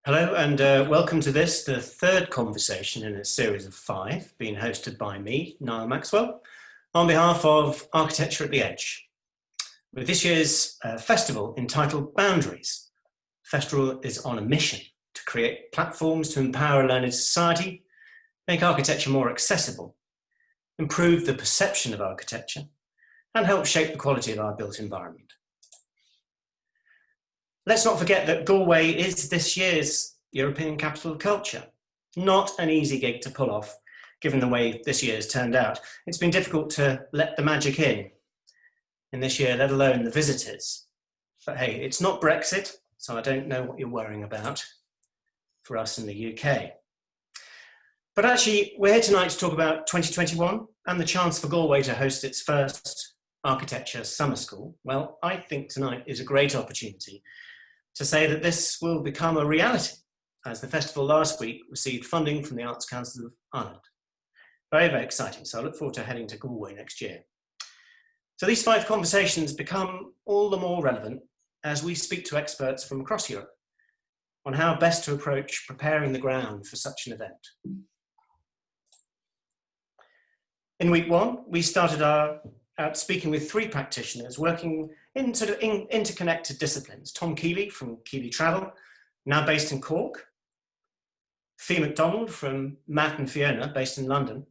Hello and welcome to this, the third conversation in a series of 5, being hosted by me, Niall Maxwell, on behalf of Architecture at the Edge. With this year's festival entitled Boundaries, the festival is on a mission to create platforms to empower a learned society, make architecture more accessible, improve the perception of architecture, and help shape the quality of our built environment. Let's not forget that Galway is this year's European Capital of Culture. Not an easy gig to pull off, given the way this year's turned out. It's been difficult to let the magic in this year, let alone the visitors. But hey, it's not Brexit, so I don't know what you're worrying about for us in the UK. But actually, we're here tonight to talk about 2021 and the chance for Galway to host its first architecture summer school. Well, I think tonight is a great opportunity to say that this will become a reality, as the festival last week received funding from the Arts Council of Ireland. Very, very exciting, so I look forward to heading to Galway next year. So these 5 conversations become all the more relevant as we speak to experts from across Europe on how best to approach preparing the ground for such an event. In week 1, we started out speaking with 3 practitioners working in interconnected disciplines. Tom Keeley from Keeley Travel, now based in Cork. Fee MacDonald from Matt and Fiona, based in London.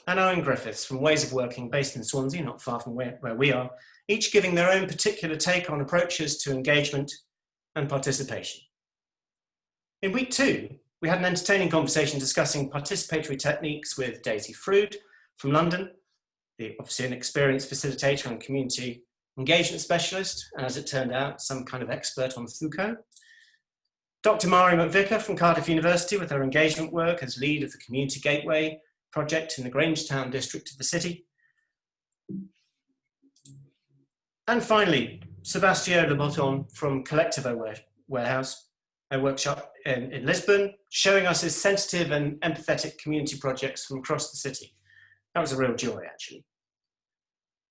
And Owen Griffiths from Ways of Working, based in Swansea, not far from where we are, each giving their own particular take on approaches to engagement and participation. In week 2, we had an entertaining conversation discussing participatory techniques with Daisy Frood from London, obviously an experienced facilitator and community engagement specialist, and as it turned out, some kind of expert on Foucault. Dr. Mari McVicker from Cardiff University with her engagement work as lead of the Community Gateway project in the Grangetown district of the city. And finally, Sebastien Le Botton from Collectivo Warehouse, a workshop in Lisbon, showing us his sensitive and empathetic community projects from across the city. That was a real joy, actually.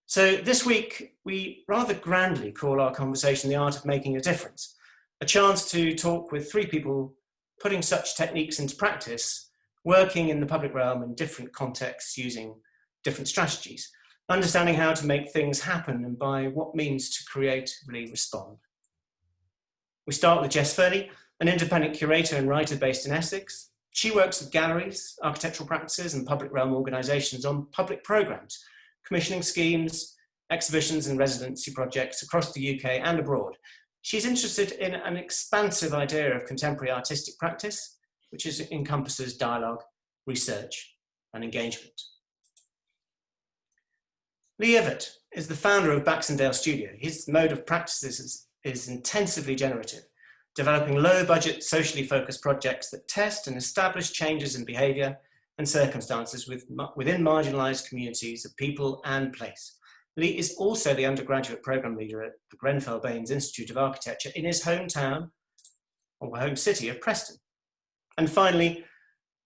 So this week, we rather grandly call our conversation The Art of Making a Difference, a chance to talk with 3 people putting such techniques into practice, working in the public realm in different contexts using different strategies, understanding how to make things happen and by what means to creatively respond. We start with Jes Fernie, an independent curator and writer based in Essex. She works with galleries, architectural practices and public realm organisations on public programmes, commissioning schemes, exhibitions and residency projects across the UK and abroad. She's interested in an expansive idea of contemporary artistic practice, which encompasses dialogue, research and engagement. Lee Ivett is the founder of Baxendale Studio. His mode of practice is intensively generative, developing low-budget, socially focused projects that test and establish changes in behaviour and circumstances within marginalised communities of people and place. Lee is also the undergraduate programme leader at the Grenfell Baines Institute of Architecture in his hometown, or home city of Preston. And finally,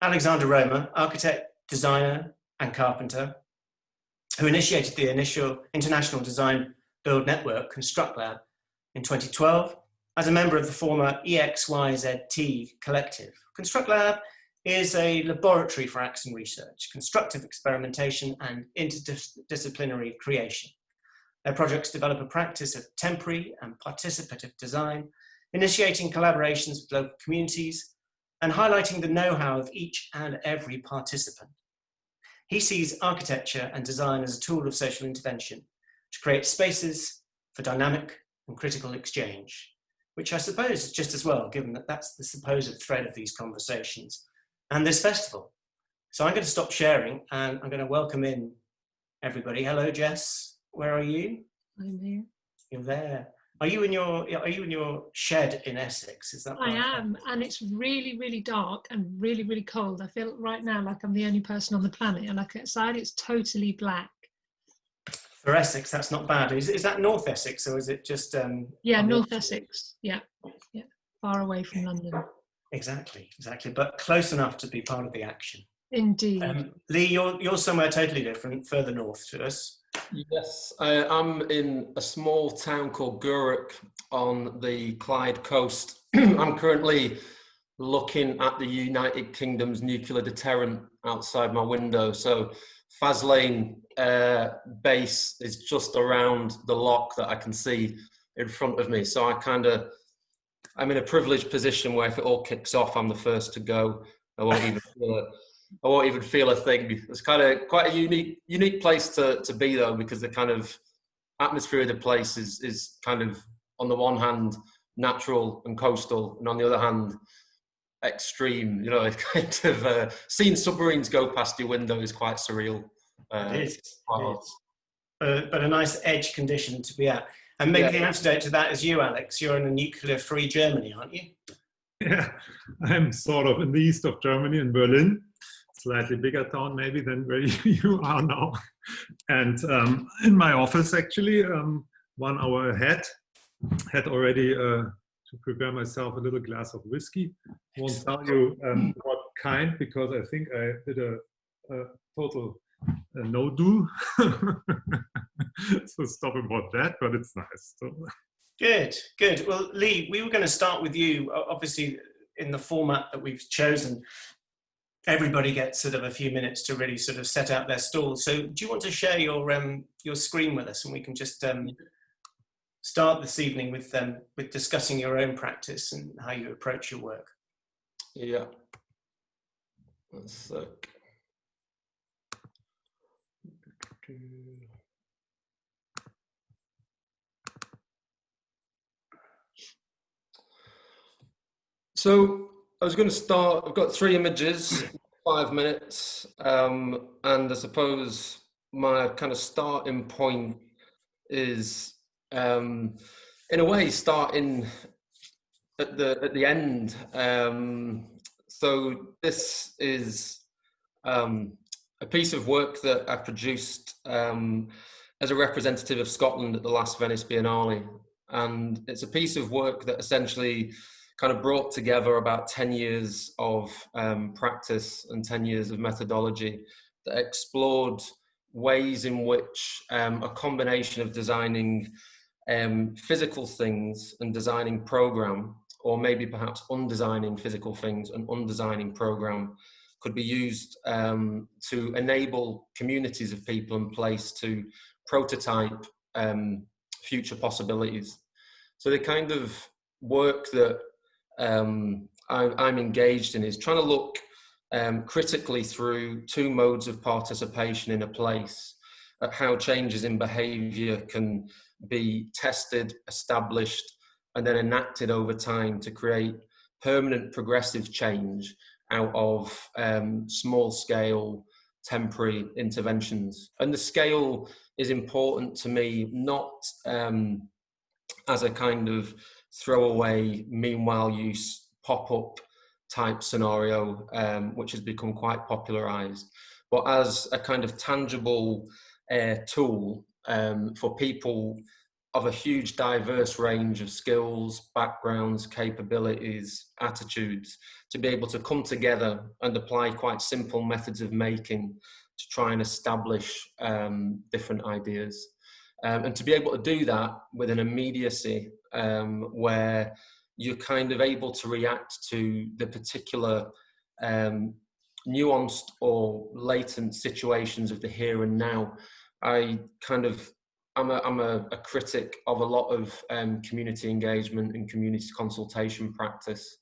Alexander Römer, architect, designer and carpenter, who initiated the initial international design build network, ConstructLab, in 2012, as a member of the former EXYZT collective. ConstructLab is a laboratory for action research, constructive experimentation and interdisciplinary creation. Their projects develop a practice of temporary and participative design, initiating collaborations with local communities and highlighting the know-how of each and every participant. He sees architecture and design as a tool of social intervention to create spaces for dynamic and critical exchange, which I suppose is just as well, given that that's the supposed thread of these conversations and this festival. So I'm going to stop sharing and I'm going to welcome in everybody. Hello, Jes. Where are you? I'm here. You're there. Are you in your shed in Essex? Is that I am, and it's really, really dark and really, really cold. I feel right now like I'm the only person on the planet, and like outside it's totally black. For Essex, that's not bad. Is that North Essex or is it just? Yeah, North Essex. Yeah, far away from London. Exactly, but close enough to be part of the action. Indeed. Lee, you're somewhere totally different, further north to us. Yes, I'm in a small town called Gurrock on the Clyde coast. I'm currently looking at the United Kingdom's nuclear deterrent outside my window. So Faslane base is just around the lock that I can see in front of me. So I'm in a privileged position where if it all kicks off, I'm the first to go. I won't even feel a thing. It's kind of quite a unique place to be though, because the kind of atmosphere of the place is kind of, on the one hand, natural and coastal, and on the other hand, extreme. You know, it's kind of seeing submarines go past your window is quite surreal. It is. But a nice edge condition to be at. And maybe the antidote to that is you, Alex. You're in a nuclear-free Germany, aren't you? Yeah, I'm sort of in the east of Germany, in Berlin. Slightly bigger town maybe than where you are now. And in my office, actually, 1 hour ahead, had already to prepare myself a little glass of whiskey. Won't tell you what kind, because I think I did a total no-do. So stop about that, but it's nice. So. Good. Well, Lee, we were going to start with you. Obviously, in the format that we've chosen, everybody gets sort of a few minutes to really sort of set out their stall. So do you want to share your screen with us, and we can just start this evening with discussing your own practice and how you approach your work? Yeah. One sec. So I was going to start, I've got 3 images, 5 minutes, and I suppose my kind of starting point is, in a way, starting at the end. So this is a piece of work that I produced as a representative of Scotland at the last Venice Biennale, and it's a piece of work that essentially kind of brought together about 10 years of practice and 10 years of methodology that explored ways in which a combination of designing physical things and designing program, or maybe perhaps undesigning physical things and undesigning program, could be used to enable communities of people in place to prototype future possibilities. So the kind of work that I'm engaged in is trying to look critically through 2 modes of participation in a place, at how changes in behaviour can be tested, established, and then enacted over time to create permanent progressive change out of small-scale temporary interventions. And the scale is important to me, not as a kind of throwaway, meanwhile use pop-up type scenario, which has become quite popularized, but as a kind of tangible tool for people of a huge diverse range of skills, backgrounds, capabilities, attitudes, to be able to come together and apply quite simple methods of making to try and establish different ideas. And to be able to do that with an immediacy where you're kind of able to react to the particular nuanced or latent situations of the here and now. I'm a critic of a lot of community engagement and community consultation practice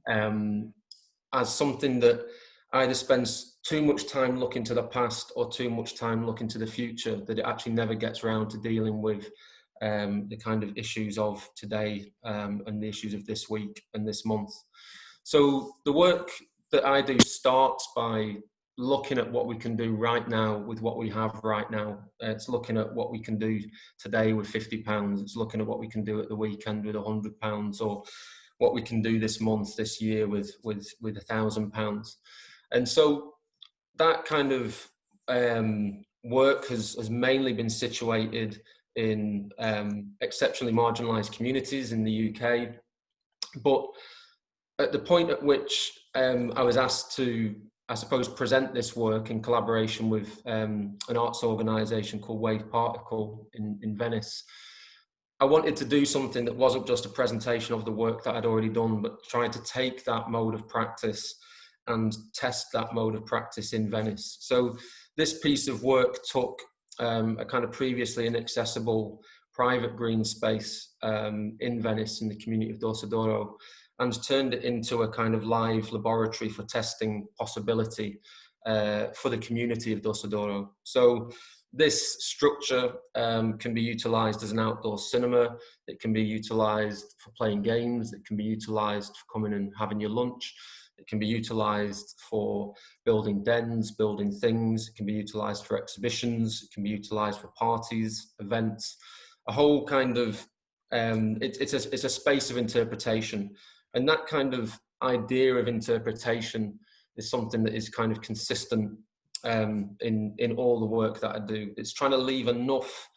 as something that either spends too much time looking to the past or too much time looking to the future, that it actually never gets around to dealing with the kind of issues of today and the issues of this week and this month. So the work that I do starts by looking at what we can do right now with what we have right now. It's looking at what we can do today with £50. It's looking at what we can do at the weekend with £100, or what we can do this month, this year with £1,000. And so that kind of work has mainly been situated in exceptionally marginalised communities in the UK. But at the point at which I was asked to, I suppose, present this work in collaboration with an arts organisation called Wave Particle in Venice, I wanted to do something that wasn't just a presentation of the work that I'd already done, but trying to take that mode of practice and test that mode of practice in Venice. So this piece of work took a kind of previously inaccessible private green space in Venice in the community of Dorsoduro and turned it into a kind of live laboratory for testing possibility for the community of Dorsoduro. So this structure can be utilised as an outdoor cinema. It can be utilised for playing games. It can be utilised for coming and having your lunch. It can be utilised for building dens, building things. It can be utilised for exhibitions. It can be utilised for parties, events, a whole kind of, it's a space of interpretation. And that kind of idea of interpretation is something that is kind of consistent in all the work that I do. It's trying to leave enough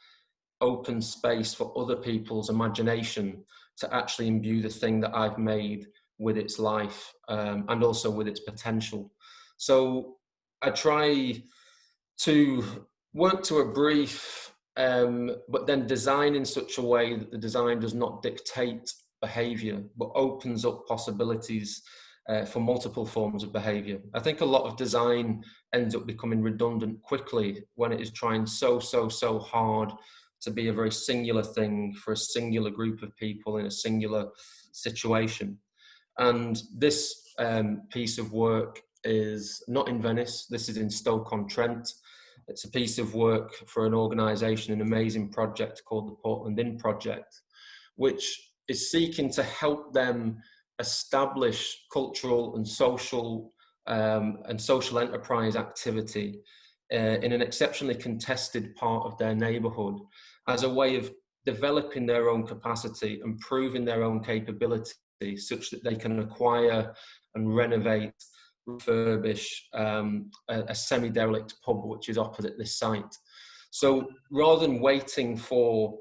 open space for other people's imagination to actually imbue the thing that I've made with its life and also with its potential. So I try to work to a brief, but then design in such a way that the design does not dictate behavior, but opens up possibilities for multiple forms of behavior. I think a lot of design ends up becoming redundant quickly when it is trying so hard to be a very singular thing for a singular group of people in a singular situation. And this piece of work is not in Venice. This is in Stoke-on-Trent. It's a piece of work for an organisation, an amazing project called the Portland Inn Project, which is seeking to help them establish cultural and social enterprise activity in an exceptionally contested part of their neighbourhood as a way of developing their own capacity and proving their own capability such that they can acquire and renovate, refurbish a semi-derelict pub which is opposite this site. So rather than waiting for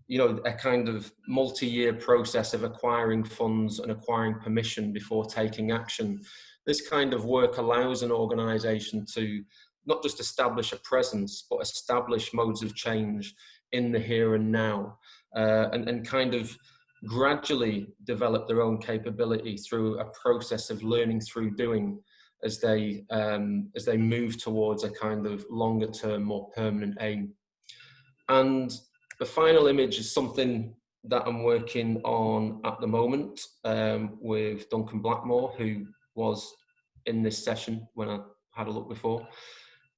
a kind of multi-year process of acquiring funds and acquiring permission before taking action, this kind of work allows an organisation to not just establish a presence, but establish modes of change in the here and now, and kind of gradually develop their own capability through a process of learning through doing as they move towards a kind of longer term, more permanent aim. And the final image is something that I'm working on at the moment with Duncan Blackmore, who was in this session when I had a look before.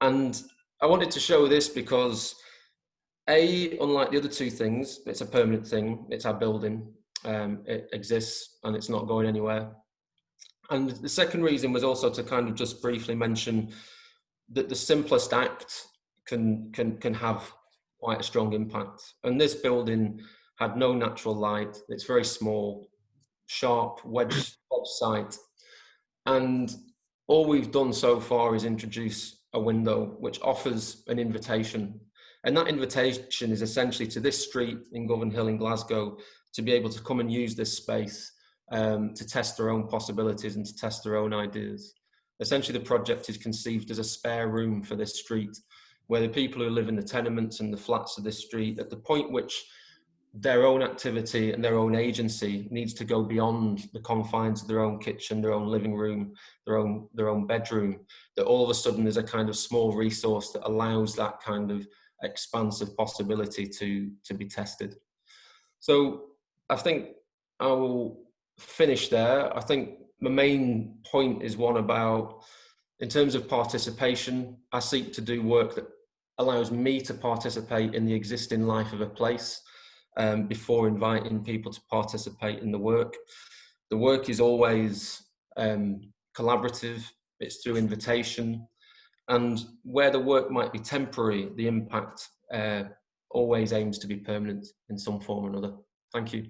And I wanted to show this because unlike the other two things, it's a permanent thing, it's our building, it exists and it's not going anywhere. And the second reason was also to kind of just briefly mention that the simplest act can have quite a strong impact. And this building had no natural light, it's very small, sharp, wedge site. And all we've done so far is introduce a window which offers an invitation. And that invitation is essentially to this street in Govanhill in Glasgow to be able to come and use this space to test their own possibilities and to test their own ideas. Essentially, the project is conceived as a spare room for this street, where the people who live in the tenements and the flats of this street, at the point which their own activity and their own agency needs to go beyond the confines of their own kitchen, their own living room, their own bedroom, that all of a sudden there's a kind of small resource that allows that kind of expansive possibility to be tested. So I think I will finish there. I think the main point is one about, in terms of participation, I seek to do work that allows me to participate in the existing life of a place before inviting people to participate in the work. The work is always collaborative, it's through invitation, and where the work might be temporary, the impact always aims to be permanent in some form or another. Thank you.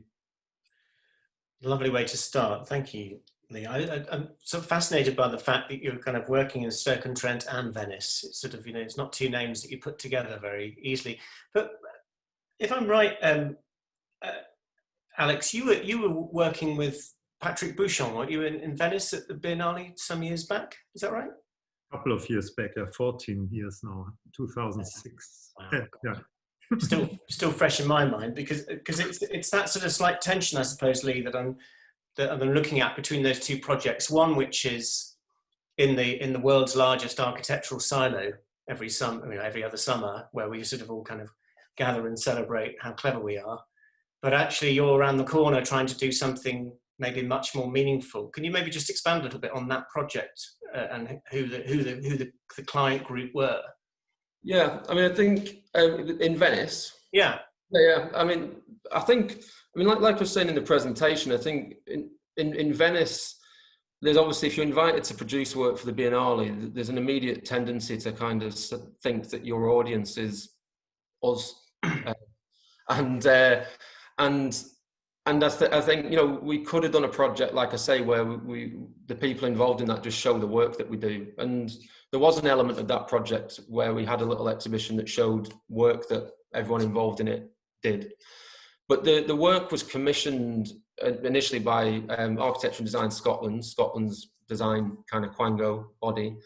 Lovely way to start. Thank you, Lee. I'm sort of fascinated by the fact that you're kind of working in Stoke-on-Trent and Venice. It's sort of, it's not two names that you put together very easily. But if I'm right, Alex, you were working with Patrick Bouchon, weren't you, in Venice at the Biennale some years back? Is that right? A couple of years back, 14 years now, 2006. Wow. Yeah. still fresh in my mind, because it's that sort of slight tension, I suppose, Lee, that I'm looking at between those two projects. One which is in the world's largest architectural silo every other summer, where we sort of all kind of gather and celebrate how clever we are. But actually, you're around the corner trying to do something maybe much more meaningful. Can you maybe just expand a little bit on that project and who the client group were? Yeah, I mean, I think in Venice. Yeah. Yeah, I mean, like I was saying in the presentation, I think in Venice, there's obviously, if you're invited to produce work for the Biennale, there's an immediate tendency to kind of think that your audience is us, and I think, you know, we could have done a project, like I say, where the people involved in that just show the work that we do. And there was an element of that project where we had a little exhibition that showed work that everyone involved in it did. But the work was commissioned initially by Architecture and Design Scotland, Scotland's design kind of Quango body.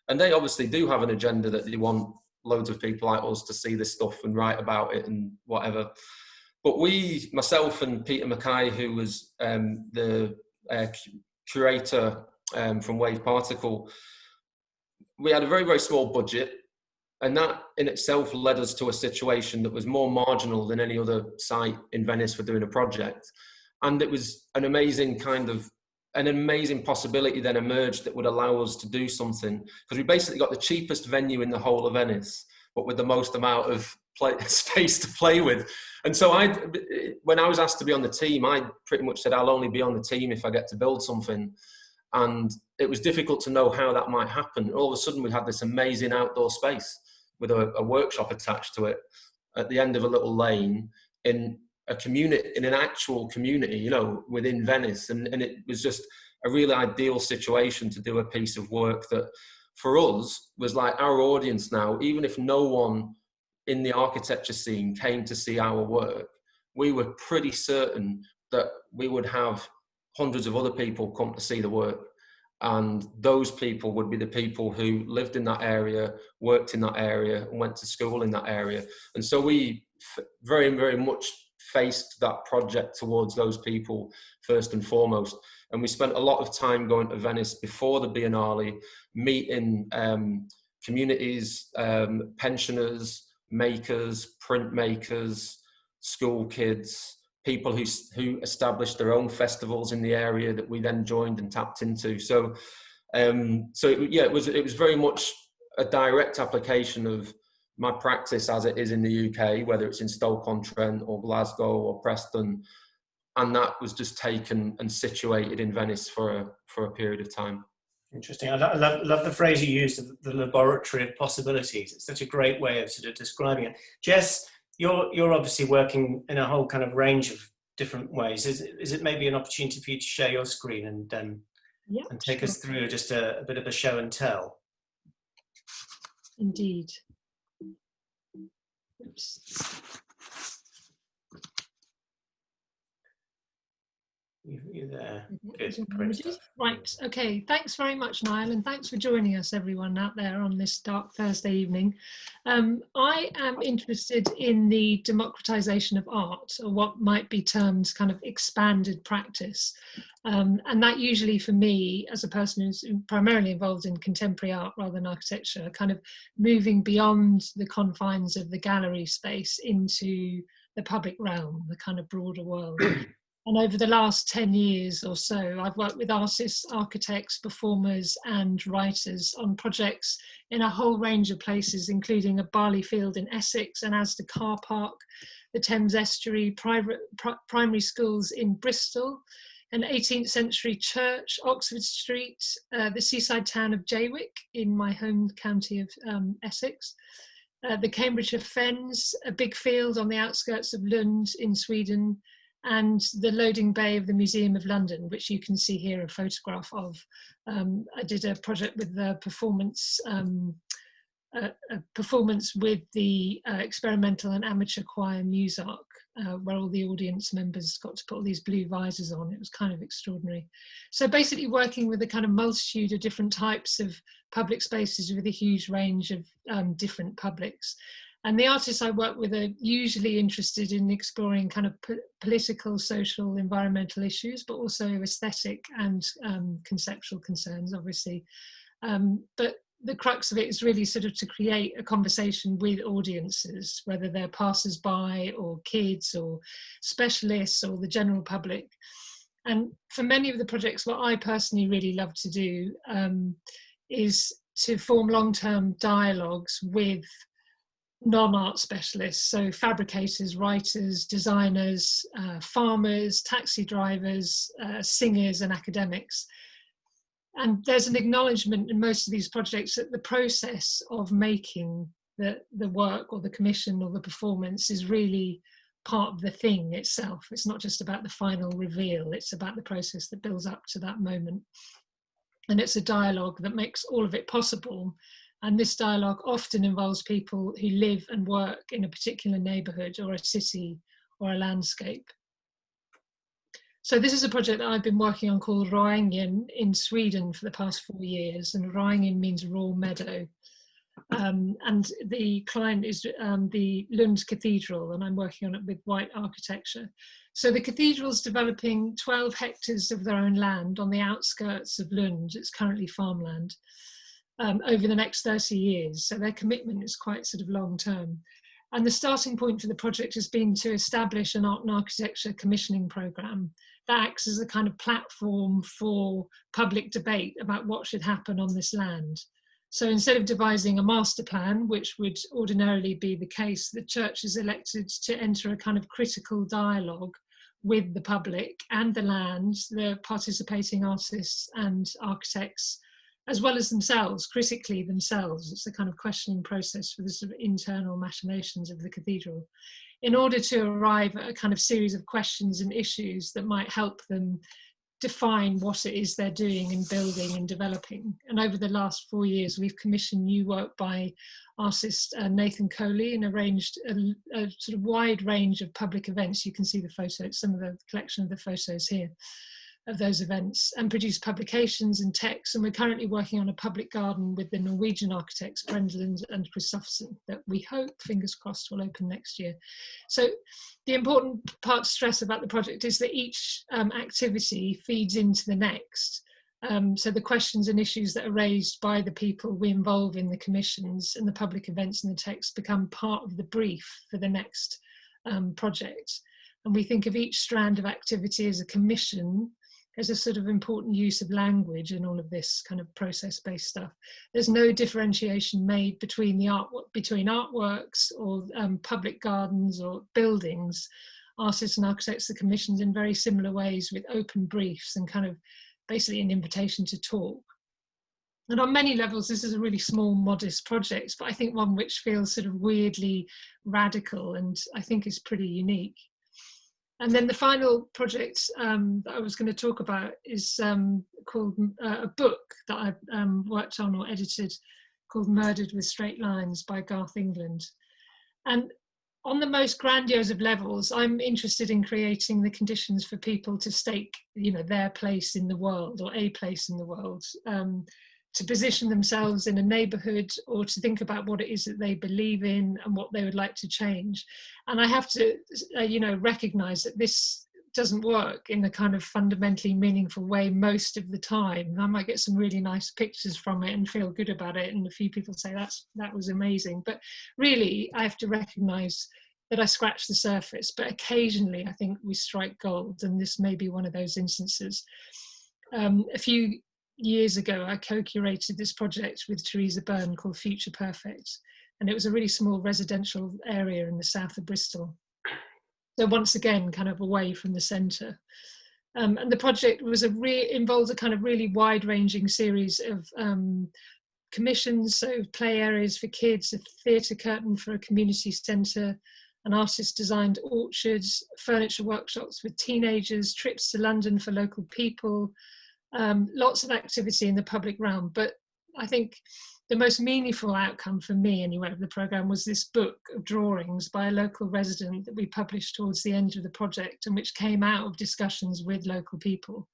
And they obviously do have an agenda that they want loads of people like us to see this stuff and write about it and whatever. But myself and Peter Mackay, who was the curator from Wave Particle, we had a very, very small budget. And that in itself led us to a situation that was more marginal than any other site in Venice for doing a project. And it was an amazing possibility then emerged that would allow us to do something. Because we basically got the cheapest venue in the whole of Venice, but with the most amount of space to play with. And so when I was asked to be on the team, I pretty much said, I'll only be on the team if I get to build something. And it was difficult to know how that might happen. All of a sudden, we had this amazing outdoor space with a workshop attached to it at the end of a little lane in a community, in an actual community, you know, within Venice. And it was just a really ideal situation to do a piece of work that for us was like our audience now. Even if no one in the architecture scene came to see our work, we were pretty certain that we would have hundreds of other people come to see the work. And those people would be the people who lived in that area, worked in that area, and went to school in that area. And so we very, very much faced that project towards those people first and foremost. And we spent a lot of time going to Venice before the Biennale, meeting communities, pensioners, makers, printmakers, school kids, people who established their own festivals in the area that we then joined and tapped into. So it was very much a direct application of my practice as it is in the UK, whether it's in Stoke-on-Trent or Glasgow or Preston, and that was just taken and situated in Venice for a period of time. Interesting. I love the phrase you used, the laboratory of possibilities. It's such a great way of sort of describing it. Jes, you're obviously working in a whole kind of range of different ways. Is it maybe an opportunity for you to share your screen and take us through just a bit of a show and tell? Indeed. Oops. You there? Good. Great stuff. Right. Okay. Thanks very much, Niall, and thanks for joining us, everyone out there on this dark Thursday evening. I am interested in the democratization of art, or what might be termed kind of expanded practice. And that usually, for me, as a person who's primarily involved in contemporary art rather than architecture, kind of moving beyond the confines of the gallery space into the public realm, the kind of broader world. And over the last 10 years or so, I've worked with artists, architects, performers and writers on projects in a whole range of places, including a barley field in Essex, an Asda car park, the Thames Estuary, primary schools in Bristol, an 18th century church, Oxford Street, the seaside town of Jaywick in my home county of Essex, the Cambridgeshire Fens, a big field on the outskirts of Lund in Sweden, and the loading bay of the Museum of London, which you can see here a photograph of. I did a project with the performance with the experimental and amateur choir Muzark, where all the audience members got to put all these blue visors on. It was kind of extraordinary. So basically working with a kind of multitude of different types of public spaces with a huge range of different publics. And the artists I work with are usually interested in exploring kind of political, social, environmental issues, but also aesthetic and conceptual concerns, obviously. But the crux of it is really sort of to create a conversation with audiences, whether they're passers-by or kids or specialists or the general public. And for many of the projects, what I personally really love to do is to form long-term dialogues with non-art specialists, so fabricators, writers, designers, farmers, taxi drivers, singers and academics. And there's an acknowledgement in most of these projects that the process of making the work or the commission or the performance is really part of the thing itself. It's not just about the final reveal, it's about the process that builds up to that moment. And it's a dialogue that makes all of it possible. And this dialogue often involves people who live and work in a particular neighbourhood or a city or a landscape. So this is a project that I've been working on called Röingen in Sweden for the past 4 years. And Röingen means raw meadow. And the client is the Lund Cathedral, and I'm working on it with white architecture. So the cathedral's developing 12 hectares of their own land on the outskirts of Lund. It's currently farmland. Over the next 30 years. So their commitment is quite sort of long term. And the starting point for the project has been to establish an art and architecture commissioning programme that acts as a kind of platform for public debate about what should happen on this land. So instead of devising a master plan, which would ordinarily be the case, the church is elected to enter a kind of critical dialogue with the public and the land, the participating artists and architects, as well as themselves, critically themselves. It's a kind of questioning process for the sort of internal machinations of the cathedral, in order to arrive at a kind of series of questions and issues that might help them define what it is they're doing and building and developing. And over the last 4 years, we've commissioned new work by artist Nathan Coley and arranged a sort of wide range of public events. You can see the photos, some of the collection of the photos here of those events, and produced publications and texts. And we're currently working on a public garden with the Norwegian architects Brendeland and Christoffersen that we hope, fingers crossed, will open next year. So the important part to stress about the project is that each activity feeds into the next. So the questions and issues that are raised by the people we involve in the commissions and the public events and the texts become part of the brief for the next project. And we think of each strand of activity as a commission, as a sort of important use of language in all of this kind of process-based stuff. There's no differentiation made between artworks or public gardens or buildings. Artists and architects are commissioned in very similar ways with open briefs and kind of basically an invitation to talk. And on many levels, this is a really small, modest project, but I think one which feels sort of weirdly radical and I think is pretty unique. And then the final project that I was going to talk about is called a book that I worked on or edited called Murdered with Straight Lines by Garth England. And on the most grandiose of levels, I'm interested in creating the conditions for people to stake, their place in the world or a place in the world, to position themselves in a neighbourhood or to think about what it is that they believe in and what they would like to change. And I have to, recognise that this doesn't work in a kind of fundamentally meaningful way most of the time. I might get some really nice pictures from it and feel good about it, and a few people say that was amazing. But really, I have to recognise that I scratch the surface, but occasionally I think we strike gold, and this may be one of those instances. A few years ago, I co-curated this project with Teresa Byrne called Future Perfect, and it was a really small residential area in the south of Bristol. So once again, kind of away from the centre. And the project was involved a kind of really wide-ranging series of commissions, so play areas for kids, a theatre curtain for a community centre, an artist designed orchards, furniture workshops with teenagers, trips to London for local people, lots of activity in the public realm. But I think the most meaningful outcome for me anyway of the programme was this book of drawings by a local resident that we published towards the end of the project, and which came out of discussions with local people.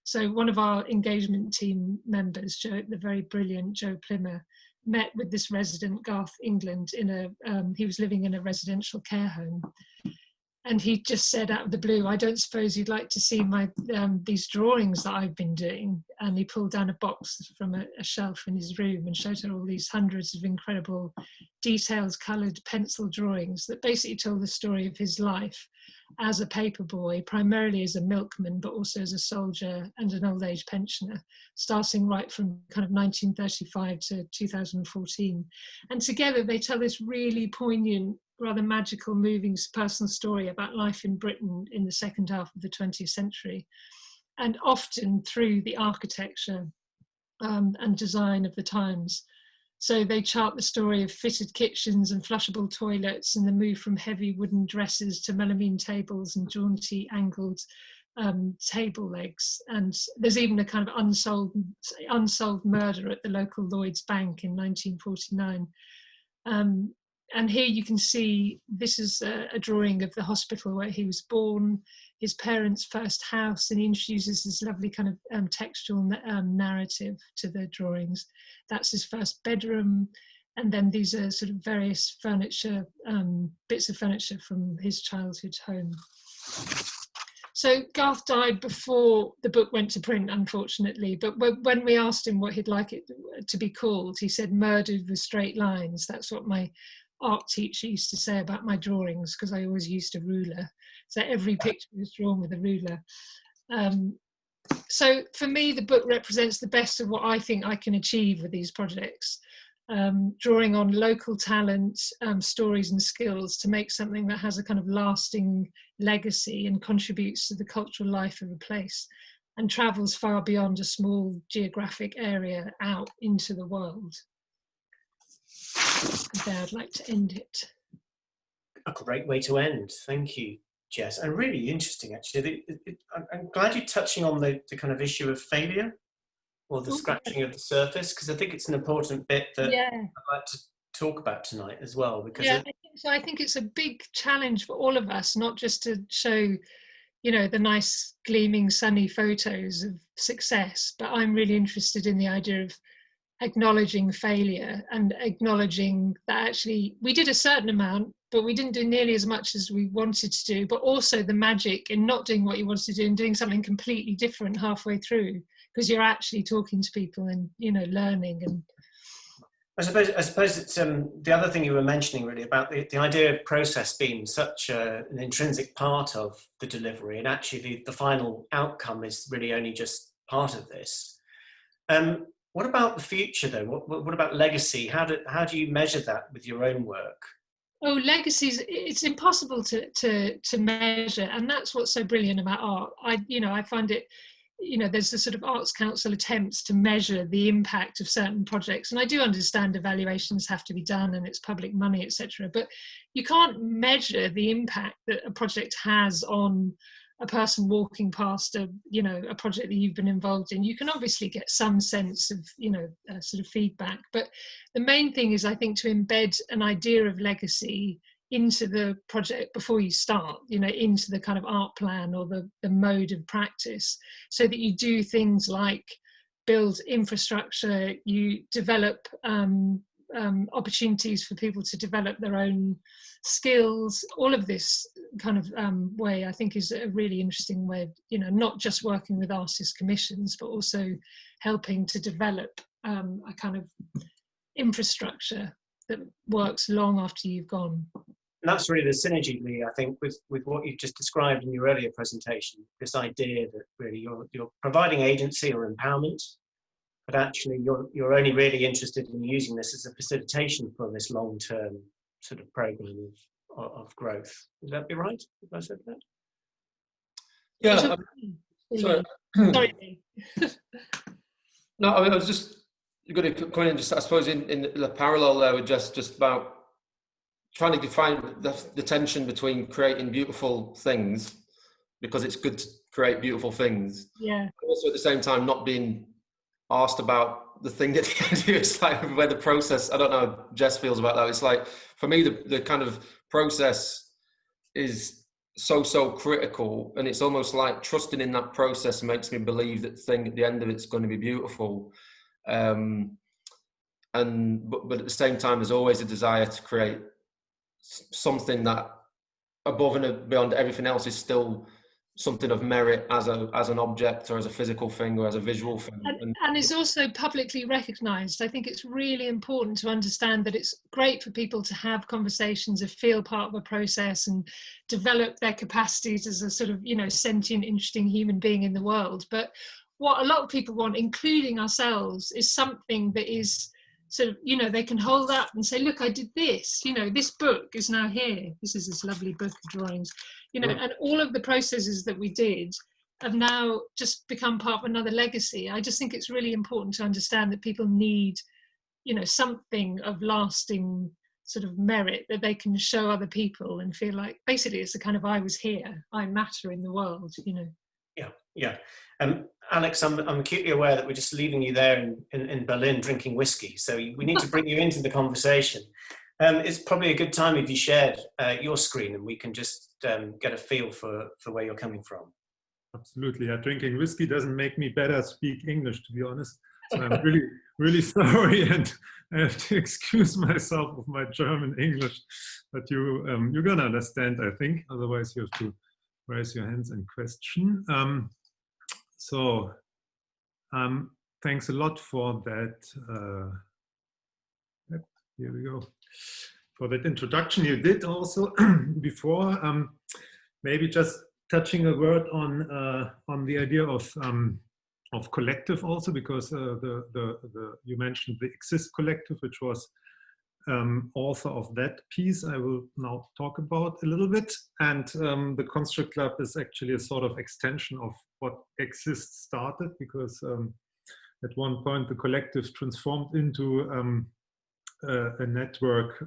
So one of our engagement team members, the very brilliant Joe Plimmer, met with this resident, Garth England, he was living in a residential care home. And he just said out of the blue, I don't suppose you'd like to see these drawings that I've been doing. And he pulled down a box from a shelf in his room and showed her all these hundreds of incredible detailed coloured pencil drawings that basically told the story of his life as a paper boy, primarily as a milkman, but also as a soldier and an old age pensioner, starting right from kind of 1935 to 2014. And together they tell this really poignant, rather magical, moving personal story about life in Britain in the second half of the 20th century, and often through the architecture and design of the times. So they chart the story of fitted kitchens and flushable toilets, and the move from heavy wooden dresses to melamine tables and jaunty angled table legs. And there's even a kind of unsolved murder at the local Lloyd's Bank in 1949. And here you can see, this is a drawing of the hospital where he was born, his parents' first house, and he introduces this lovely kind of textual narrative to the drawings. That's his first bedroom. And then these are sort of various furniture, bits of furniture from his childhood home. So Garth died before the book went to print, unfortunately, but when we asked him what he'd like it to be called, he said murdered with straight lines. That's what my art teacher used to say about my drawings, because I always used a ruler. So every picture was drawn with a ruler. So for me, the book represents the best of what I think I can achieve with these projects, drawing on local talent, stories and skills to make something that has a kind of lasting legacy and contributes to the cultural life of a place and travels far beyond a small geographic area out into the world. And there I'd like to end it. A great way to end. Thank you, Jes. And really interesting, actually. I'm glad you're touching on the kind of issue of failure, or the scratching of the surface, because I think it's an important bit that I'd like to talk about tonight as well. Because I think so. I think it's a big challenge for all of us, not just to show, you know, the nice gleaming sunny photos of success, but I'm really interested in the idea of acknowledging failure and acknowledging that actually we did a certain amount, but we didn't do nearly as much as we wanted to do, but also the magic in not doing what you wanted to do and doing something completely different halfway through, because you're actually talking to people and, you know, learning. And I suppose it's the other thing you were mentioning, really, about the idea of process being such an intrinsic part of the delivery, and actually the final outcome is really only just part of this. What about the future, though? What about legacy? How do you measure that with your own work? Oh, legacies, it's impossible to measure, and that's what's so brilliant about art. I find it, you know, there's the sort of Arts Council attempts to measure the impact of certain projects, and I do understand evaluations have to be done and it's public money, etc. But you can't measure the impact that a project has on a person walking past a project that you've been involved in. You can obviously get some sense of, you know, sort of feedback, but the main thing is, I think, to embed an idea of legacy into the project before you start, you know, into the kind of art plan or the mode of practice, so that you do things like build infrastructure, you develop opportunities for people to develop their own skills. All of this kind of way, I think, is a really interesting way of, you know, not just working with artist commissions, but also helping to develop a kind of infrastructure that works long after you've gone. And that's really the synergy, Lee, I think, with what you've just described in your earlier presentation, this idea that really you're providing agency or empowerment, but actually you're only really interested in using this as a facilitation for this long-term sort of program of growth. Would that be right, if I said that? Yeah. Sorry. No, I was just going to come in, just I suppose in the parallel there with just about trying to define the tension between creating beautiful things, because it's good to create beautiful things. Yeah. But also at the same time not being asked about the thing that you do. It's like where the process, I don't know how Jes feels about that. It's like, for me, the kind of process is so critical, and it's almost like trusting in that process makes me believe that the thing at the end of it's going to be beautiful. but at the same time, there's always a desire to create something that above and beyond everything else is still something of merit as an object or as a physical thing or as a visual thing. And is also publicly recognised. I think it's really important to understand that it's great for people to have conversations and feel part of a process and develop their capacities as a sort of, you know, sentient, interesting human being in the world. But what a lot of people want, including ourselves, is something that is sort of, you know, they can hold up and say, look, I did this, you know, this book is now here. This is this lovely book of drawings, you know, and all of the processes that we did have now just become part of another legacy. I just think it's really important to understand that people need, you know, something of lasting sort of merit that they can show other people and feel like basically it's a kind of I was here, I matter in the world, you know. Yeah. Alex, I'm acutely aware that we're just leaving you there in Berlin drinking whiskey, so we need to bring you into the conversation. It's probably a good time if you shared your screen and we can just get a feel for where you're coming from. Absolutely. Yeah, drinking whiskey doesn't make me better speak English, to be honest. So I'm really, really sorry, and I have to excuse myself of my German English, but you're gonna understand, I think. Otherwise, you have to raise your hands and question. Thanks a lot for that. Here we go. For that introduction you did also before. Maybe just touching a word on the idea of collective also, because you mentioned the Exist collective, which was author of that piece I will now talk about a little bit. And the ConstructLab is actually a sort of extension of what Exist started, because at one point the collective transformed into a network,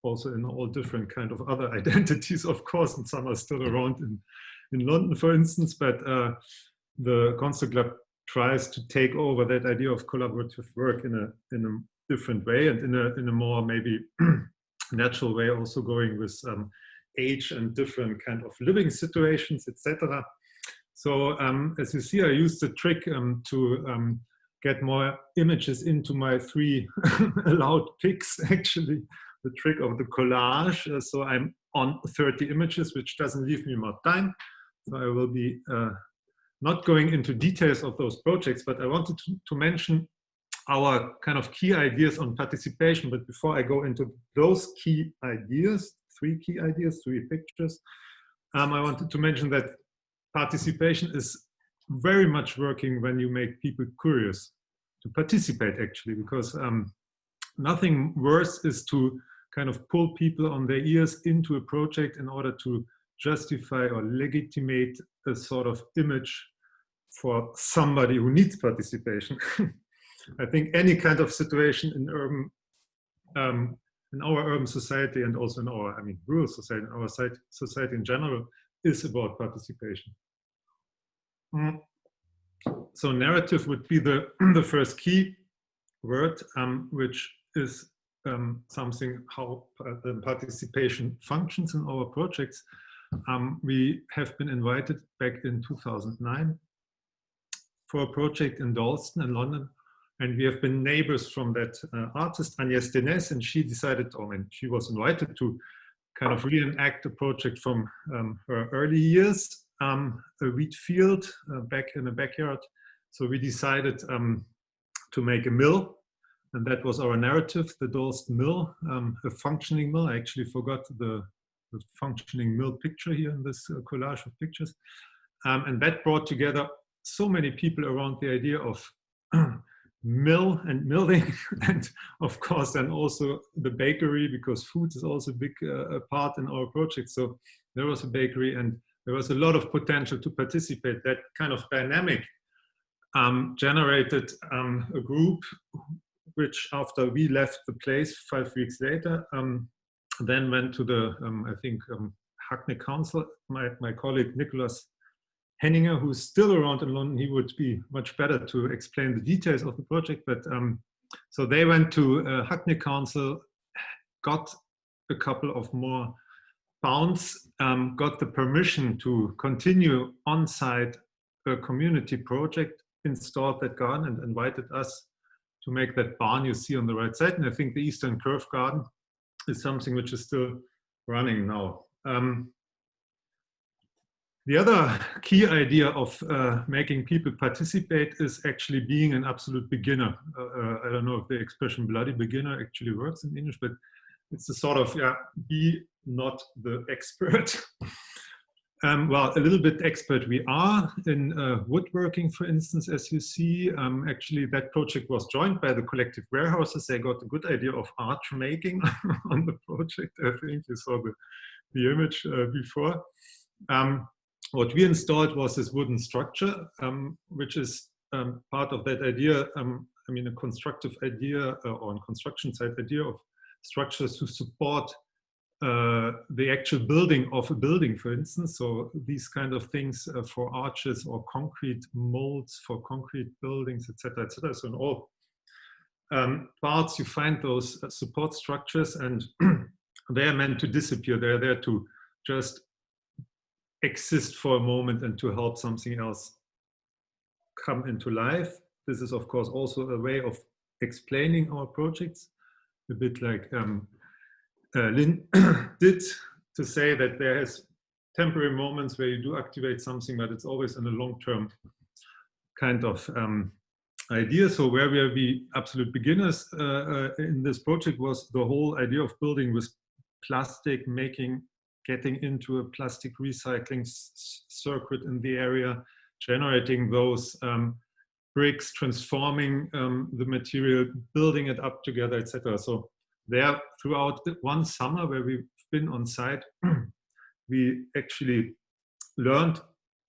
also in all different kind of other identities, of course, and some are still around in London, for instance, but the ConstructLab tries to take over that idea of collaborative work in a different way, and in a more maybe natural way, also going with age and different kind of living situations, etc. So as you see, I used the trick to get more images into my 3 allowed picks, actually, the trick of the collage. So I'm on 30 images, which doesn't leave me more time. So I will be not going into details of those projects, but I wanted to mention our kind of key ideas on participation. But before I go into those key ideas, 3 key ideas, 3 pictures, I wanted to mention that participation is very much working when you make people curious to participate, actually, because nothing worse is to kind of pull people on their ears into a project in order to justify or legitimate a sort of image for somebody who needs participation. I think any kind of situation in our urban society, and also in our, rural society, in our society in general, is about participation. So narrative would be the first key word, which is something how participation functions in our projects. We have been invited back in 2009 for a project in Dalston in London, and we have been neighbors from that artist, Agnès Denès, and she decided, she was invited to kind of reenact a project from her early years, a wheat field back in the backyard. So we decided to make a mill, and that was our narrative, the Dalston Mill, a functioning mill. I actually forgot the functioning mill picture here in this collage of pictures. And that brought together so many people around the idea of mill and milling, and of course then also the bakery, because food is also a big part in our project. So there was a bakery, and there was a lot of potential to participate. That kind of dynamic generated a group which, after we left the place 5 weeks later, then went to the, Hackney Council. My colleague Nicholas Henninger, who's still around in London, he would be much better to explain the details of the project. But so they went to Hackney Council, got a couple of more pounds, got the permission to continue on-site a community project, installed that garden, and invited us to make that barn you see on the right side. And I think the Eastern Curve Garden is something which is still running now. The other key idea of making people participate is actually being an absolute beginner. I don't know if the expression bloody beginner actually works in English, but it's a sort of, yeah, be not the expert. Well, a little bit expert we are in woodworking, for instance, as you see. Actually, that project was joined by the collective warehouses. They got a good idea of arch making on the project. I think you saw the image before. What we installed was this wooden structure, which is part of that idea. I mean, a constructive idea or a construction site idea of structures to support the actual building of a building, for instance. So these kind of things for arches or concrete molds for concrete buildings, etc., etc. So in all parts, you find those support structures, and they are meant to disappear. They're there to just exist for a moment and to help something else come into life. This is, of course, also a way of explaining our projects, a bit like Lynn did, to say that there is temporary moments where you do activate something, but it's always in a long-term kind of idea. So where we are the absolute beginners in this project was the whole idea of building with plastic, getting into a plastic recycling circuit in the area, generating those bricks, transforming the material, building it up together, etc. So there, throughout one summer where we've been on site, we actually learned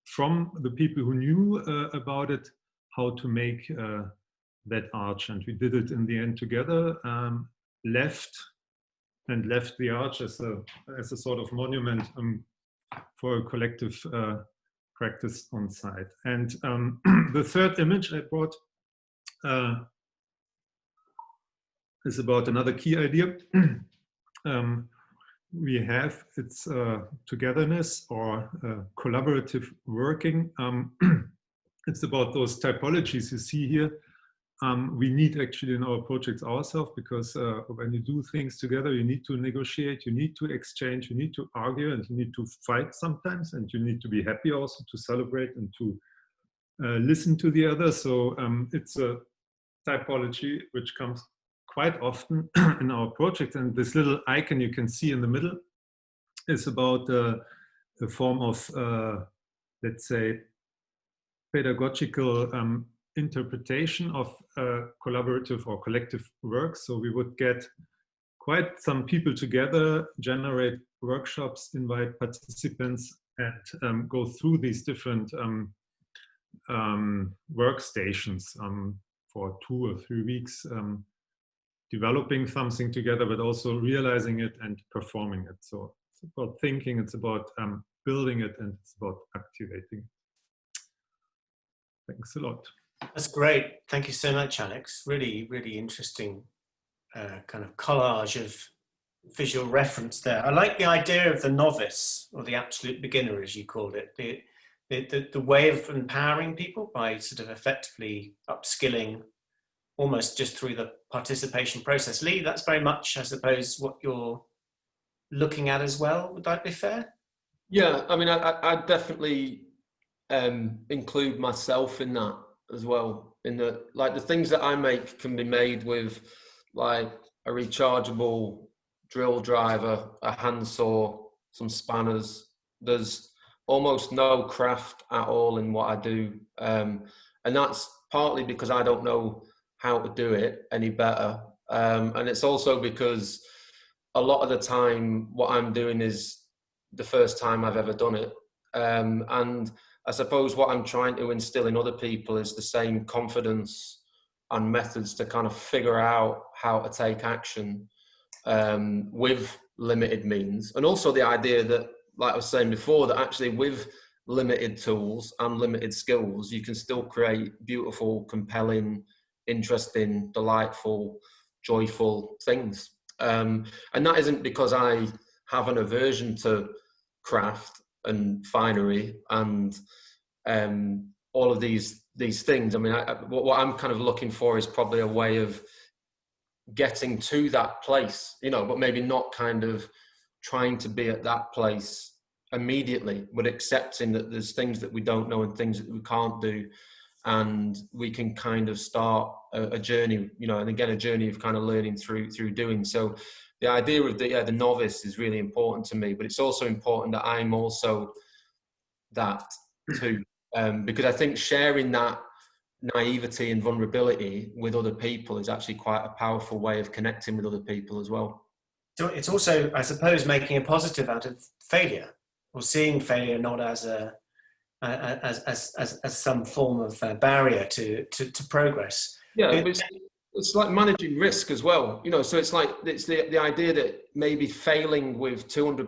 from the people who knew about it how to make that arch, and we did it in the end together. Left the arch as a sort of monument for a collective practice on site. And the third image I brought is about another key idea we have. It's togetherness or collaborative working. It's about those typologies you see here. We need actually in our projects ourselves, because when you do things together, you need to negotiate, you need to exchange, you need to argue, and you need to fight sometimes, and you need to be happy also to celebrate and to listen to the other. So it's a typology which comes quite often in our project, and this little icon you can see in the middle is about a form of, let's say, pedagogical interpretation of collaborative or collective work. So we would get quite some people together, generate workshops, invite participants, and go through these different workstations for 2 or 3 weeks, developing something together, but also realizing it and performing it. So it's about thinking, it's about building it, and it's about activating it. Thanks a lot. That's great. Thank you so much, Alex. Really, really interesting kind of collage of visual reference there. I like the idea of the novice, or the absolute beginner, as you called it. The way of empowering people by sort of effectively upskilling almost just through the participation process. Lee, that's very much, I suppose, what you're looking at as well. Would that be fair? Yeah, I mean, I definitely include myself in that as well. In the, like, the things that I make can be made with like a rechargeable drill driver, a handsaw, some spanners. There's almost no craft at all in what I do, and that's partly because I don't know how to do it any better, and it's also because a lot of the time what I'm doing is the first time I've ever done it, and I suppose what I'm trying to instill in other people is the same confidence and methods to kind of figure out how to take action with limited means. And also the idea that, like I was saying before, that actually with limited tools and limited skills, you can still create beautiful, compelling, interesting, delightful, joyful things. And that isn't because I have an aversion to craft and finery and all of these these things. I mean, what I'm kind of looking for is probably a way of getting to that place, you know, but maybe not kind of trying to be at that place immediately, but accepting that there's things that we don't know and things that we can't do, and we can kind of start a journey, you know, and again, a journey of kind of learning through doing. So the idea of the novice is really important to me, but it's also important that I'm also that too, because I think sharing that naivety and vulnerability with other people is actually quite a powerful way of connecting with other people as well. So it's also, I suppose, making a positive out of failure, or seeing failure not as as some form of barrier to progress. Yeah, it's like managing risk as well, you know. So it's like it's the idea that maybe failing with £200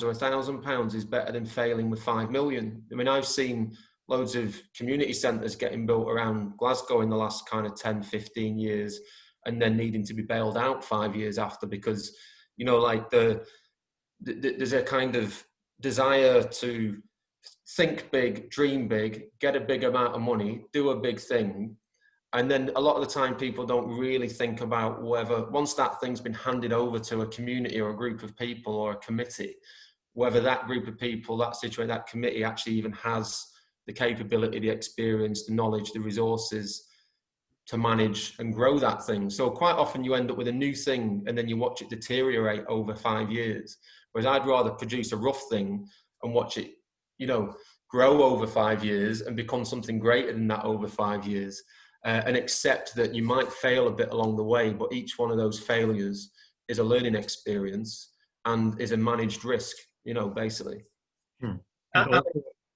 or £1,000 is better than failing with 5 million. I mean, I've seen loads of community centres getting built around Glasgow in the last kind of 10, 15 years, and then needing to be bailed out 5 years after because, you know, like there's a kind of desire to think big, dream big, get a big amount of money, do a big thing. And then a lot of the time people don't really think about whether, once that thing's been handed over to a community or a group of people or a committee, whether that group of people, that situation, that committee actually even has the capability, the experience, the knowledge, the resources to manage and grow that thing. So quite often you end up with a new thing and then you watch it deteriorate over 5 years. Whereas I'd rather produce a rough thing and watch it, you know, grow over 5 years and become something greater than that over 5 years. And accept that you might fail a bit along the way, but each one of those failures is a learning experience and is a managed risk, you know, basically. And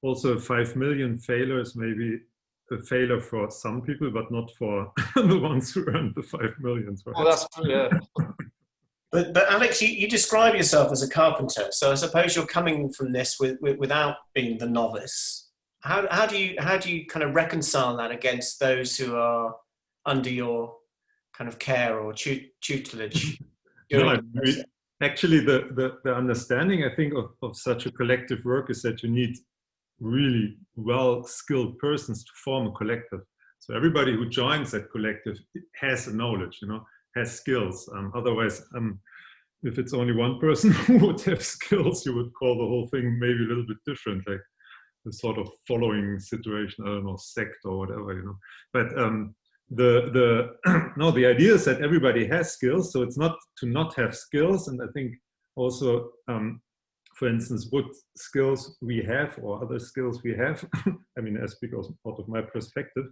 also 5 million failures, maybe a failure for some people, but not for the ones who earned the 5 million. Right? Well, that's true, yeah. But Alex, you describe yourself as a carpenter, so I suppose you're coming from this without being the novice. How do you kind of reconcile that against those who are under your kind of care or tutelage? Actually, the understanding, I think, of such a collective work is that you need really well-skilled persons to form a collective. So everybody who joins that collective has a knowledge, you know, has skills. Otherwise, if it's only one person who would have skills, you would call the whole thing maybe a little bit different, like the sort of following situation, I don't know, sect or whatever, you know. But the idea is that everybody has skills, so it's not to not have skills. And I think also, for instance, what skills we have or other skills we have, I mean, I speak also out of my perspective,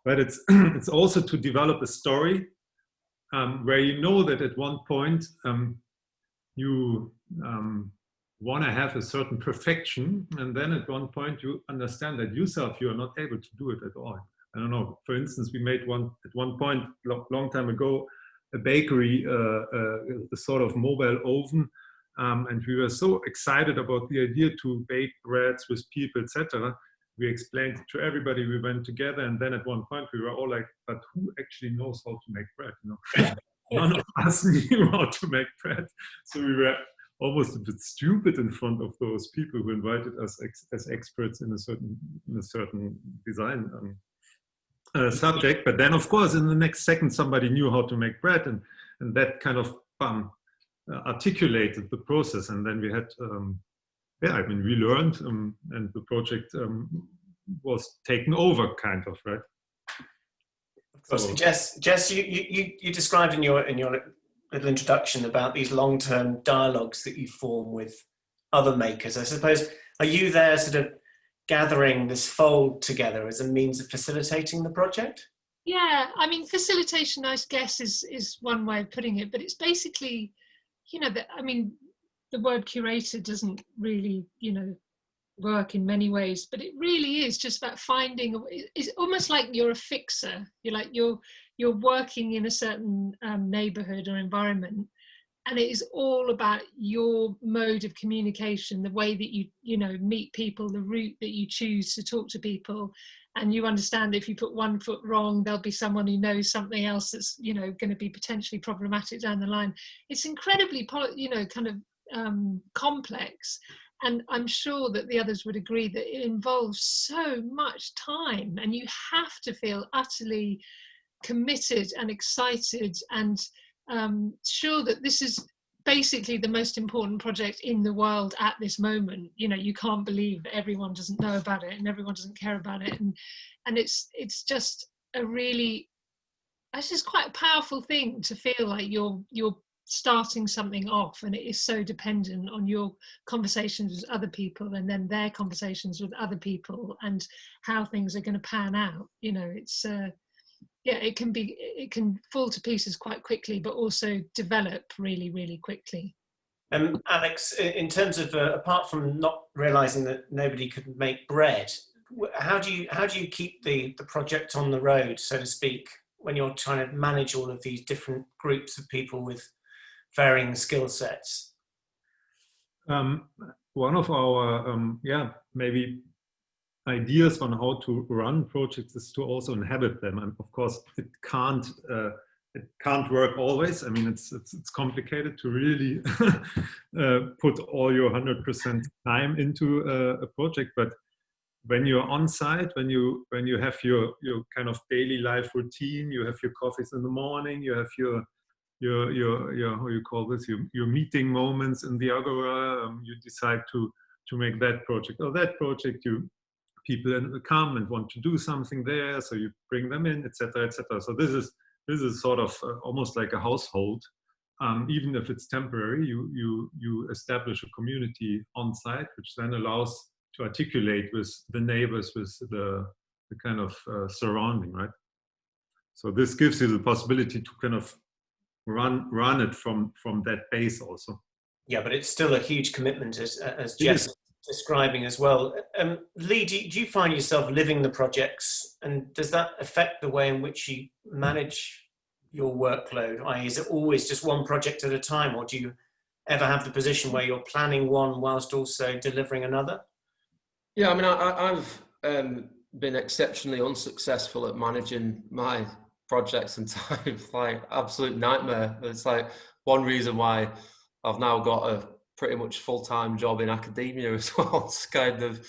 but it's also to develop a story where you know that at one point you want to have a certain perfection, and then at one point you understand that yourself you are not able to do it at all. I don't know. For instance, we made at one point long time ago a bakery, a sort of mobile oven, and we were so excited about the idea to bake breads with people, etc. We explained it to everybody. We went together, and then at one point we were all like, "But who actually knows how to make bread?" You know, none of us knew how to make bread, so we were almost a bit stupid in front of those people who invited us as experts in a certain design subject. But then, of course, in the next second, somebody knew how to make bread, and that kind of articulated the process. And then we had, I mean, we learned, and the project was taken over, kind of, right? Of course, so, Jes, you described in your little introduction about these long-term dialogues that you form with other makers. I suppose, are you there sort of gathering this fold together as a means of facilitating the project? Yeah, I mean, facilitation, I guess, is one way of putting it, but it's basically, you know, I mean, the word curator doesn't really, you know, work in many ways, but it really is just about finding, it's almost like you're a fixer. You're like, you're working in a certain neighborhood or environment, and it is all about your mode of communication, the way that you know, meet people, the route that you choose to talk to people, and you understand if you put one foot wrong, there'll be someone who knows something else that's, you know, going to be potentially problematic down the line. It's incredibly, you know, kind of complex. And I'm sure that the others would agree that it involves so much time, and you have to feel utterly committed and excited and sure that this is basically the most important project in the world at this moment. You know, you can't believe that everyone doesn't know about it and everyone doesn't care about it, and it's just a really, it's just quite a powerful thing to feel like you're starting something off, and it is so dependent on your conversations with other people and then their conversations with other people and how things are going to pan out. You know, it's yeah, it can fall to pieces quite quickly, but also develop really, really quickly. Alex, in terms of apart from not realizing that nobody could make bread, how do you keep the project on the road, so to speak, when you're trying to manage all of these different groups of people with varying skill sets? One of our maybe ideas on how to run projects is to also inhabit them, and of course it can't work always. I mean, it's complicated to really put all your 100% time into a project, but when you're on site, when you have your kind of daily life routine, you have your coffees in the morning, you have your how you call this, your meeting moments in the agora, you decide to make that project or that project, people come and want to do something there, so you bring them in, etc., etc. So this is sort of almost like a household. Even if it's temporary, you establish a community on site, which then allows to articulate with the neighbors, with the kind of surrounding, right? So this gives you the possibility to kind of run it from that base also. Yeah, but it's still a huge commitment, as Jes is describing as well. Lee, do you find yourself living the projects, and does that affect the way in which you manage your workload? I.e., is it always just one project at a time, or do you ever have the position where you're planning one whilst also delivering another? Yeah, I mean, I've been exceptionally unsuccessful at managing my projects and time. Like, absolute nightmare. It's like one reason why I've now got a pretty much full-time job in academia as well. It's kind of,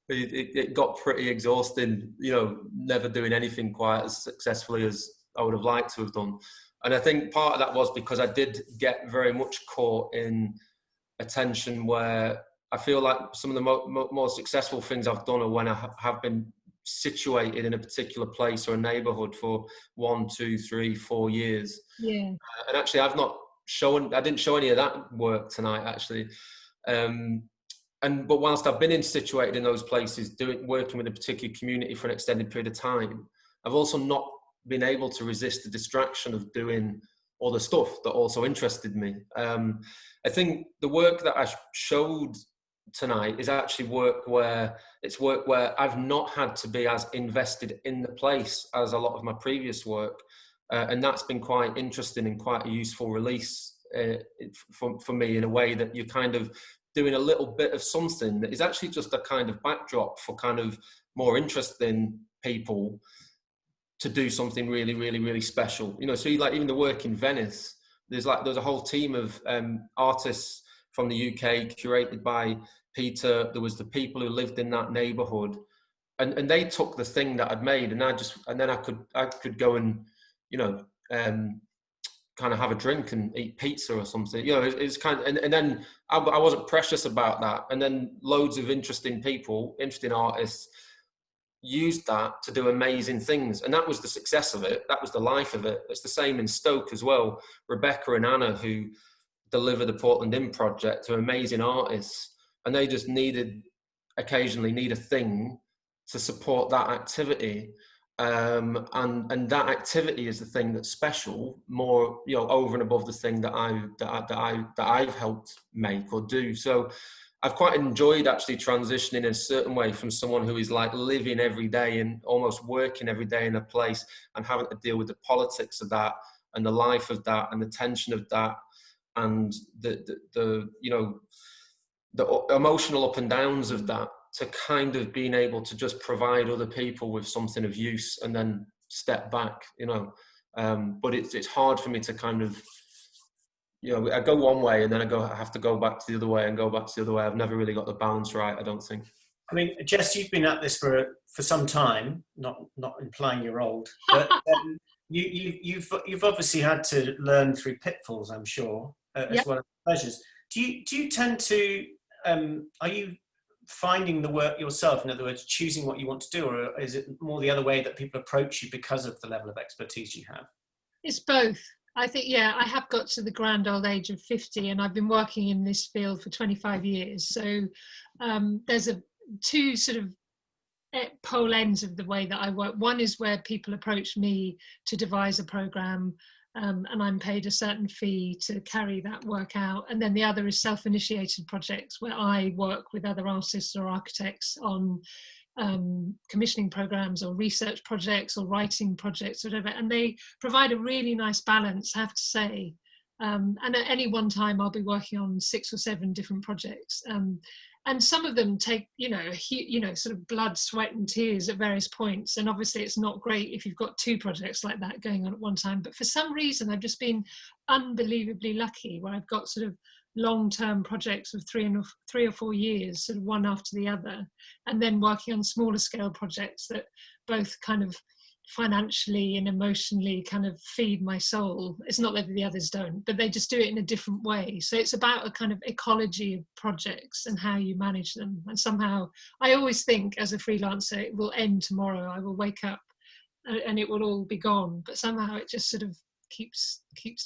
it got pretty exhausting, you know, never doing anything quite as successfully as I would have liked to have done. And I think part of that was because I did get very much caught in attention, where I feel like some of the more successful things I've done are when I have been situated in a particular place or a neighbourhood for 1, 2, 3, 4 years. Yeah. And actually, I didn't show any of that work tonight, actually. But whilst I've been situated in those places, working with a particular community for an extended period of time, I've also not been able to resist the distraction of doing other stuff that also interested me. I think the work that I showed tonight is actually work where I've not had to be as invested in the place as a lot of my previous work. And that's been quite interesting and quite a useful release for me, in a way that you're kind of doing a little bit of something that is actually just a kind of backdrop for kind of more interesting people to do something really, really, really special. You know, so like even the work in Venice, there's a whole team of artists from the UK curated by Peter. There was the people who lived in that neighborhood, and they took the thing that I'd made, and then I could go and, you know, kind of have a drink and eat pizza or something. You know, it's kind of, and then I wasn't precious about that. And then loads of interesting people, interesting artists, used that to do amazing things, and that was the success of it. That was the life of it. It's the same in Stoke as well. Rebecca and Anna, who deliver the Portland Inn project, are amazing artists, and they just occasionally need a thing to support that activity, and that activity is the thing that's special, more, you know, over and above the thing that I've helped make or do. So I've quite enjoyed actually transitioning in a certain way from someone who is like living every day and almost working every day in a place and having to deal with the politics of that and the life of that and the tension of that and the you know, the emotional up and downs of that, to kind of being able to just provide other people with something of use and then step back, you know. But it's hard for me to kind of you know, I go one way and then I have to go back to the other way and go back to the other way. I've never really got the balance right, I don't think. I mean, Jes, you've been at this for some time, not implying you're old, but you've obviously had to learn through pitfalls, I'm sure, as well as pleasures. Do you tend to, are you finding the work yourself, in other words, choosing what you want to do, or is it more the other way that people approach you because of the level of expertise you have? It's both. I think, yeah, I have got to the grand old age of 50 and I've been working in this field for 25 years. So there's two sort of pole ends of the way that I work. One is where people approach me to devise a programme and I'm paid a certain fee to carry that work out. And then the other is self-initiated projects where I work with other artists or architects on commissioning programs or research projects or writing projects, whatever, and they provide a really nice balance, I have to say. And at any one time I'll be working on 6 or 7 different projects, and some of them take sort of blood, sweat and tears at various points, and obviously it's not great if you've got 2 projects like that going on at one time, but for some reason I've just been unbelievably lucky where I've got sort of long-term projects of 3 or 4 years, sort of one after the other, and then working on smaller scale projects that both kind of financially and emotionally kind of feed my soul. It's not that the others don't, but they just do it in a different way. So it's about a kind of ecology of projects and how you manage them. And somehow I always think as a freelancer, it will end tomorrow. I will wake up and it will all be gone, but somehow it just sort of keeps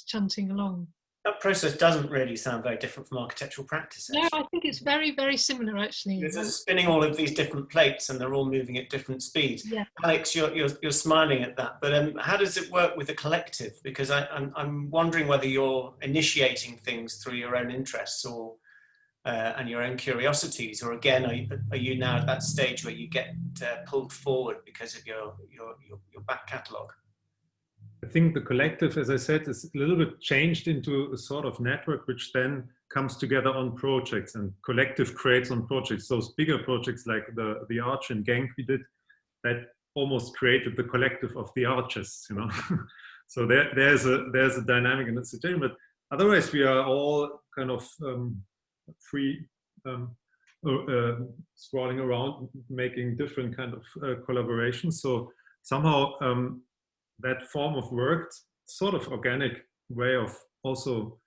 chunting along. That process doesn't really sound very different from architectural practice. No, I think it's very, very similar, actually. There's spinning all of these different plates, and they're all moving at different speeds. Yeah. Alex, you're smiling at that, but how does it work with the collective? Because I'm wondering whether you're initiating things through your own interests or and your own curiosities, or again, are you now at that stage where you get pulled forward because of your back catalogue? I think the collective, as I said, is a little bit changed into a sort of network which then comes together on projects, and collective creates on projects. Those bigger projects like the Arch in Genk we did, that almost created the collective of the artists, you know. So there's a dynamic in that situation, but otherwise we are all kind of free, scrolling around, making different kind of collaborations. So somehow that form of work, sort of organic way of also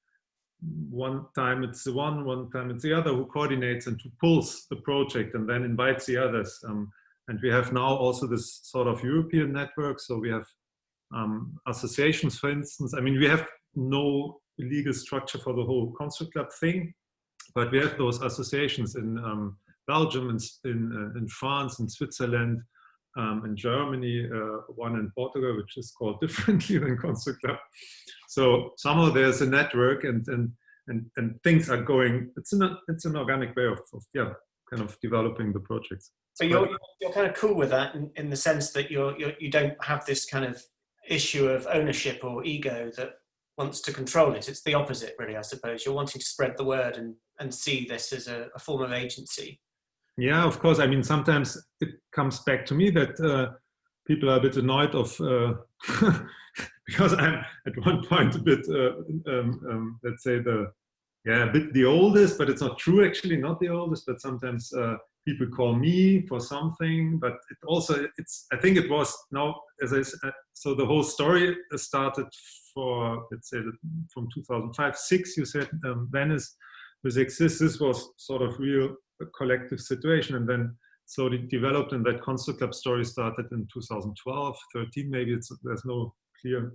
one time it's the one time it's the other who coordinates and who pulls the project and then invites the others. And we have now also this sort of European network. So we have associations, for instance. I mean, we have no legal structure for the whole ConstructLab thing, but we have those associations in Belgium, in France, in Switzerland, in Germany, one in Portugal, which is called differently than ConstructLab. So somehow there's a network, and things are going. It's an organic way of kind of developing the projects. So you're kind of cool with that in the sense that you don't have this kind of issue of ownership or ego that wants to control it. It's the opposite, really, I suppose. You're wanting to spread the word and see this as a form of agency. Yeah, of course. I mean, sometimes it comes back to me that people are a bit annoyed of because I'm at one point a bit, let's say a bit the oldest, but it's not true actually, not the oldest. But sometimes people call me for something. But I think it was now, as I said, so the whole story started for, let's say, from 2005-06. You said Venice with Exist. This was sort of real. A collective situation, and then slowly developed, and that ConstructLab story started in 2012, 13 maybe. There's no clear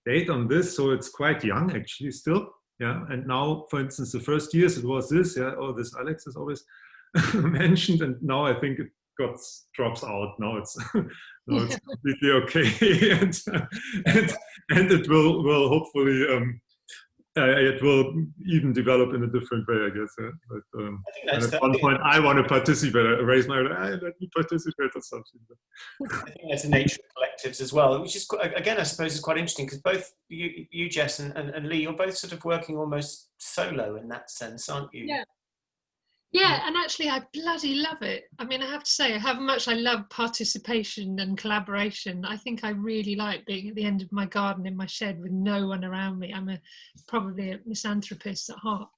date on this, so it's quite young actually still. Yeah, and now, for instance, the first years it was this. Yeah, oh, this Alex is always mentioned, and now I think it drops out. Now it's completely okay, and it will hopefully. It will even develop in a different way, I guess. But at one point, I want to participate. I raise my hand, let me participate or something. I think that's the nature of collectives as well, which is, again, I suppose is quite interesting because both you Jes, and Lee, you're both sort of working almost solo in that sense, aren't you? Yeah, and actually I bloody love it. I mean, I have to say, how much I love participation and collaboration. I think I really like being at the end of my garden in my shed with no one around me. I'm probably a misanthropist at heart.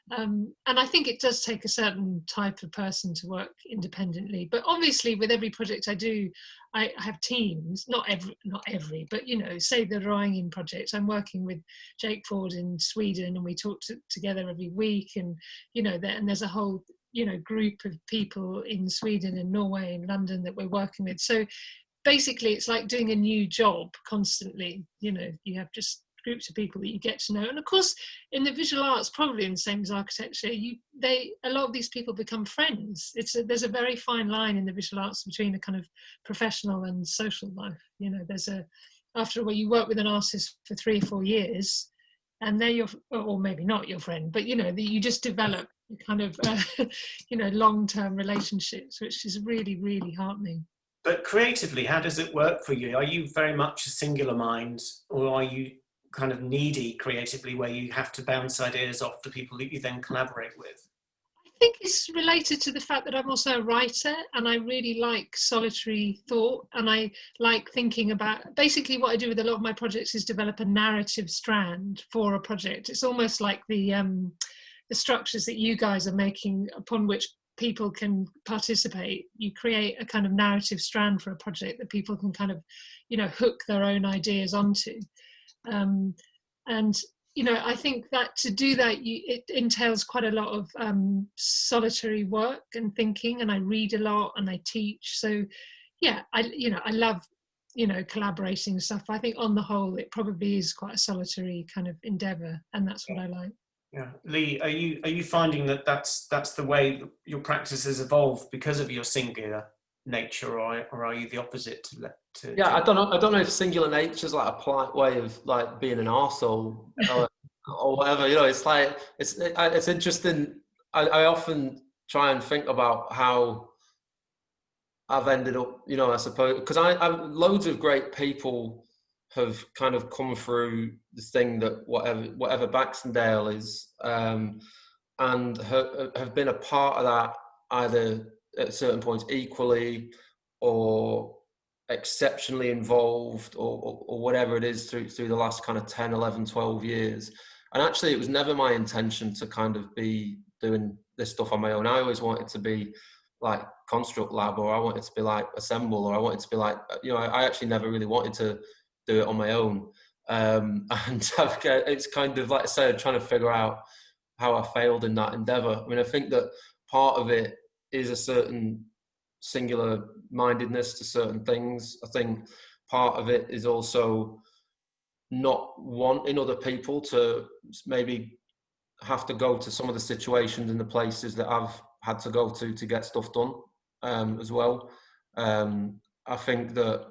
And I think it does take a certain type of person to work independently. But obviously with every project I do, I have teams, not every, but, you know, say the drawing in project, I'm working with Jake Ford in Sweden, and we talk together every week, and, you know, and there's a whole, you know, group of people in Sweden and Norway and London that we're working with. So basically it's like doing a new job constantly. You know, you have just groups of people that you get to know, and of course in the visual arts, probably in the same as architecture, a lot of these people become friends. There's a very fine line in the visual arts between a kind of professional and social life. You know, after a while you work with an artist for 3 or 4 years, and they're or maybe not your friend, but, you know, you just develop kind of you know, long-term relationships, which is really, really heartening. But creatively, how does it work for you? Are you very much a singular mind, or are you kind of needy creatively, where you have to bounce ideas off the people that you then collaborate with? I think it's related to the fact that I'm also a writer, and I really like solitary thought, and I like thinking about, basically what I do with a lot of my projects is develop a narrative strand for a project. It's almost like the structures that you guys are making upon which people can participate. You create a kind of narrative strand for a project that people can kind of, you know, hook their own ideas onto. And, you know, I think that to do that, it entails quite a lot of solitary work and thinking, and I read a lot and I teach. So yeah, I love, you know, collaborating and stuff. I think on the whole, it probably is quite a solitary kind of endeavor, and that's what I like. Yeah, Lee, are you finding that that's the way your practice has evolved because of your singular nature, or are you the opposite? Yeah, I don't know if singular nature is like a polite way of like being an arsehole or whatever. You know, it's like it's interesting. I often try and think about how I've ended up, you know, I suppose, because I loads of great people have kind of come through the thing that whatever Baxendale is, and have been a part of that either at certain points equally or exceptionally involved or whatever it is through the last kind of 10, 11, 12 years. And actually it was never my intention to kind of be doing this stuff on my own. I always wanted to be like ConstructLab, or I wanted to be like Assemble, or I wanted to be like, you know, I actually never really wanted to do it on my own. And it's kind of like I said, trying to figure out how I failed in that endeavor. I mean, I think that part of it is a certain singular mindedness to certain things. I think part of it is also not wanting other people to maybe have to go to some of the situations and the places that I've had to go to get stuff done as well. I think that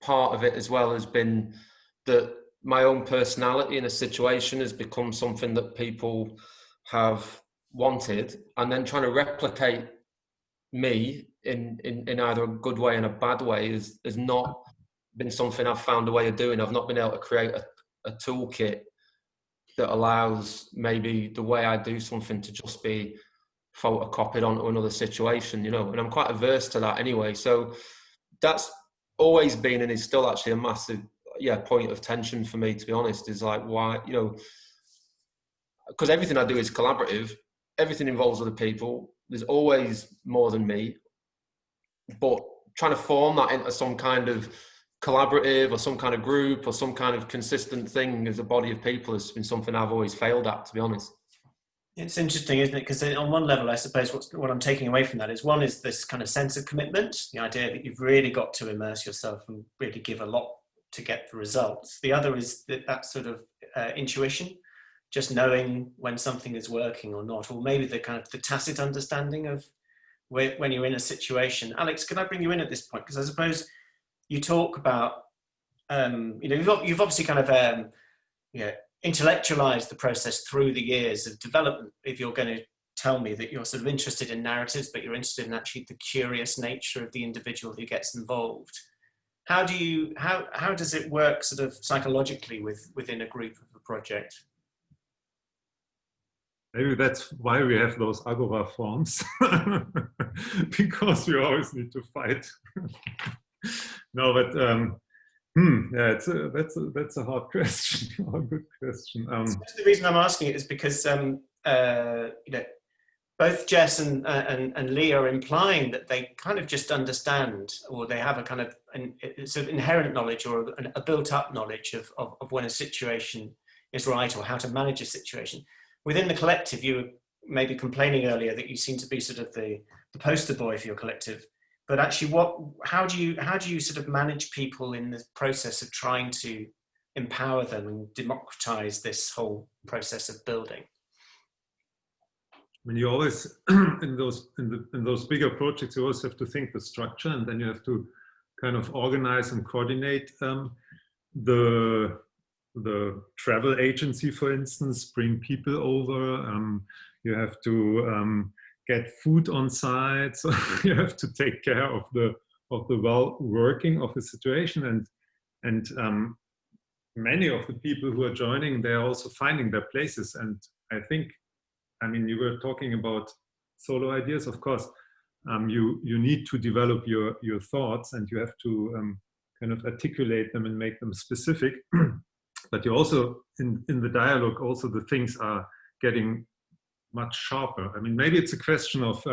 part of it as well has been that my own personality in a situation has become something that people have wanted, and then trying to replicate me in either a good way and a bad way has not been something I've found a way of doing. I've not been able to create a toolkit that allows maybe the way I do something to just be photocopied onto another situation, you know, and I'm quite averse to that anyway. So that's always been and is still actually a massive point of tension for me, to be honest, is like, why, you know, because everything I do is collaborative, everything involves other people, there's always more than me, but trying to form that into some kind of collaborative or some kind of group or some kind of consistent thing as a body of people has been something I've always failed at, to be honest. It's interesting, isn't it? Because on one level, I suppose what I'm taking away from that is, one is this kind of sense of commitment, the idea that you've really got to immerse yourself and really give a lot to get the results. The other is that sort of intuition, just knowing when something is working or not, or maybe the kind of the tacit understanding of when you're in a situation. Alex, can I bring you in at this point? Because I suppose you talk about, you know, you've obviously kind of, intellectualized the process through the years of development. If you're going to tell me that you're sort of interested in narratives, but you're interested in actually the curious nature of the individual who gets involved, how does it work sort of psychologically within a group of a project? maybe that's why we have those agora forms, because we always need to fight. No, but yeah, that's a hard question, a good question. The reason I'm asking it is because you know, both Jes and Lee are implying that they kind of just understand, or they have a kind of sort of inherent knowledge or a built-up knowledge of when a situation is right or how to manage a situation. Within the collective, you were maybe complaining earlier that you seem to be sort of the poster boy for your collective. But actually, how do you sort of manage people in the process of trying to empower them and democratize this whole process of building? When you always in those bigger projects, you always have to think the structure, and then you have to kind of organize and coordinate the travel agency, for instance, bring people over. You have to get food on site, so you have to take care of the well working of the situation, and many of the people who are joining, they are also finding their places. And I think, I mean, you were talking about solo ideas, of course. You need to develop your thoughts, and you have to kind of articulate them and make them specific. But you also, in the dialogue, also the things are getting much sharper. I mean, maybe it's a question of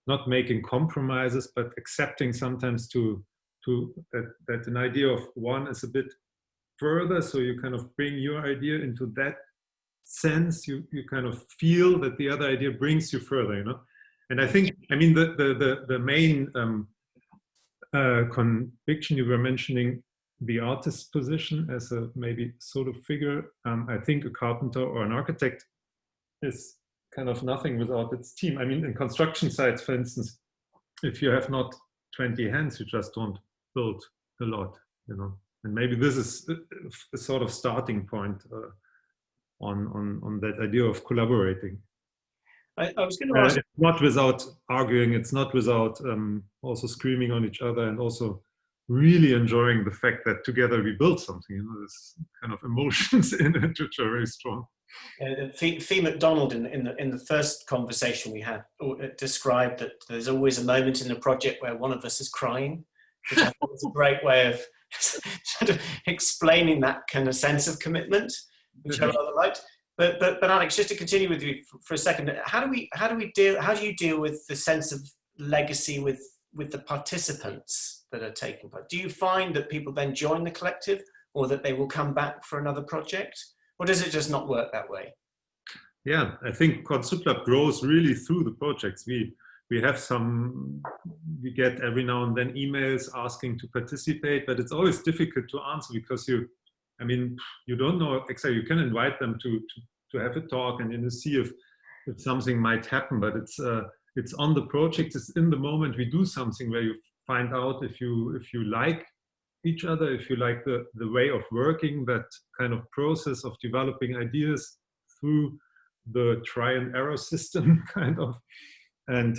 not making compromises, but accepting sometimes that an idea of one is a bit further. So you kind of bring your idea into that sense. You kind of feel that the other idea brings you further, you know. And I think, I mean, the main conviction you were mentioning, the artist position as a maybe sort of figure. I think a carpenter or an architect is kind of nothing without its team. I mean, in construction sites, for instance, if you have not 20 hands, you just don't build a lot, you know. And maybe this is a sort of starting point on that idea of collaborating. I was going to ask. It's not without arguing. It's not without also screaming on each other, and also really enjoying the fact that together we build something. You know, there's kind of emotions in it which are very strong. Fee McDonald in the first conversation we had described that there's always a moment in the project where one of us is crying, which I thought was a great way of sort of explaining that kind of sense of commitment, which I rather liked. But Alex, just to continue with you for a second, how do you deal with the sense of legacy with the participants that are taking part? Do you find that people then join the collective, or that they will come back for another project? Or does it just not work that way? Yeah, I think ConstructLab grows really through the projects. We get every now and then emails asking to participate, but it's always difficult to answer because you don't know exactly. You can invite them to have a talk and then see if something might happen, but it's on the project. It's in the moment we do something where you find out if you like each other, if you like the way of working, that kind of process of developing ideas through the try and error system, kind of, and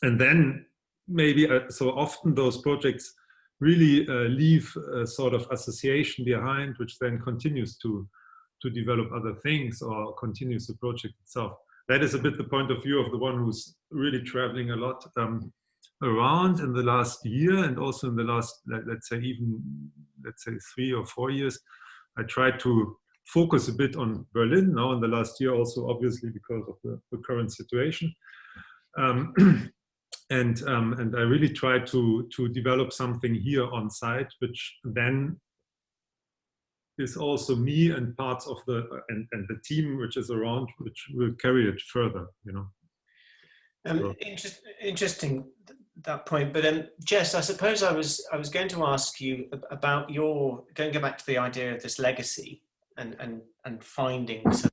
then maybe so often those projects really leave a sort of association behind, which then continues to develop other things or continues the project itself. That is a bit the point of view of the one who's really traveling a lot around in the last year, and also in the last, let's say 3 or 4 years. I tried to focus a bit on Berlin now in the last year, also obviously because of the current situation. And I really tried to develop something here on site, which then is also me and parts of the team which is around, which will carry it further, you know. So. Interesting that point, but Jes, I suppose I was going to ask you about going back to the idea of this legacy and finding some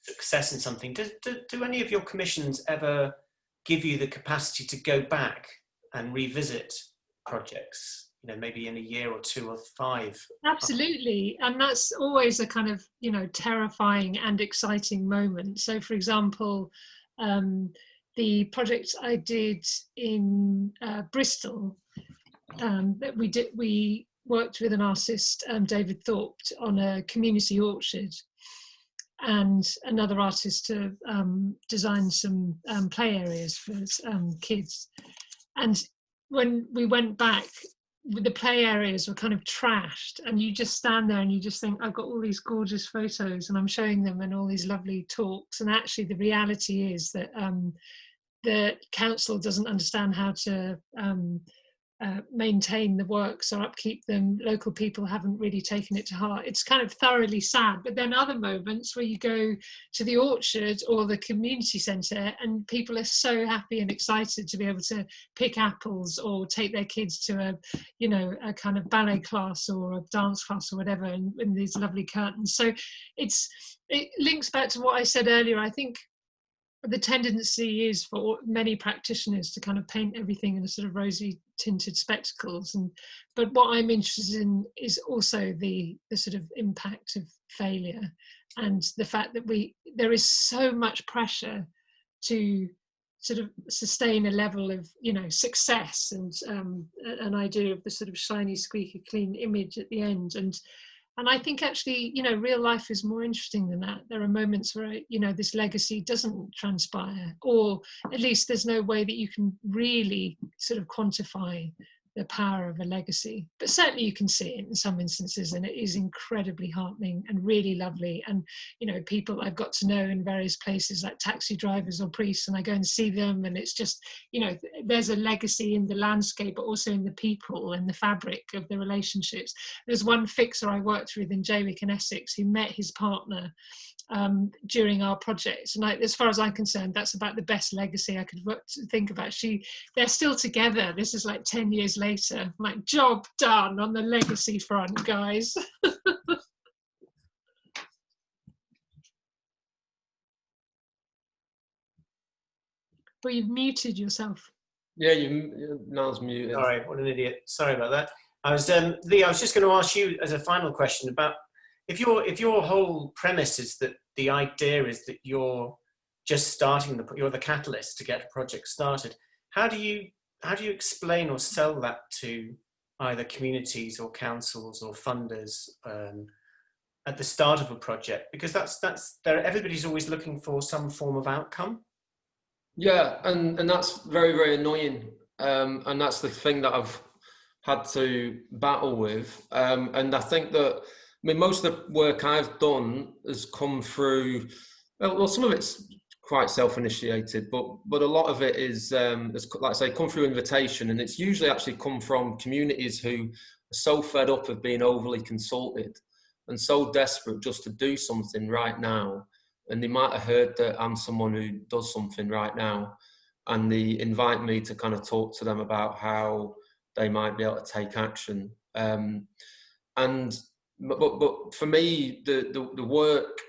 success in something. Do any of your commissions ever give you the capacity to go back and revisit projects, you know, maybe in a year or 2 or 5? Absolutely, and that's always a kind of, you know, terrifying and exciting moment. So, for example, the project I did in Bristol, that we worked with an artist, David Thorpe, on a community orchard, and another artist to design some play areas for kids. And when we went back, the play areas were kind of trashed, and you just stand there and you just think, I've got all these gorgeous photos and I'm showing them and all these lovely talks, and actually the reality is that the council doesn't understand how to maintain the works or upkeep them. Local people haven't really taken it to heart. It's kind of thoroughly sad. But then other moments where you go to the orchard or the community centre and people are so happy and excited to be able to pick apples or take their kids to a kind of ballet class or a dance class or whatever, and these lovely curtains. So it links back to what I said earlier. I think the tendency is for many practitioners to kind of paint everything in a sort of rosy tinted spectacles, but what I'm interested in is also the sort of impact of failure, and the fact that there is so much pressure to sort of sustain a level of success and an idea of the sort of shiny, squeaky clean image at the end. And I think actually, real life is more interesting than that. There are moments where, this legacy doesn't transpire, or at least there's no way that you can really sort of quantify the power of a legacy. But certainly you can see it in some instances, and it is incredibly heartening and really lovely. And, people I've got to know in various places like taxi drivers or priests, and I go and see them, and it's just, there's a legacy in the landscape, but also in the people and the fabric of the relationships. There's one fixer I worked with in Jaywick and Essex who met his partner during our project, and as far as I'm concerned, that's about the best legacy I could think about. They're still together. This is like 10 years later. I'm like, job done on the legacy front, guys. But you've muted yourself. Yeah, Niall's muted. All right, what an idiot. Sorry about that. Lee, I was just going to ask you as a final question about if your whole premise is that the idea is that you're just starting, you're the catalyst to get a project started. How do you explain or sell that to either communities or councils or funders at the start of a project? Because everybody's always looking for some form of outcome. Yeah, and that's very, very annoying. And that's the thing that I've had to battle with. And I think that, most of the work I've done has come through, well, some of it's quite self-initiated, but a lot of it is, like I say, come through invitation. And it's usually actually come from communities who are so fed up of being overly consulted and so desperate just to do something right now. And they might have heard that I'm someone who does something right now, and they invite me to kind of talk to them about how they might be able to take action. But for me, the work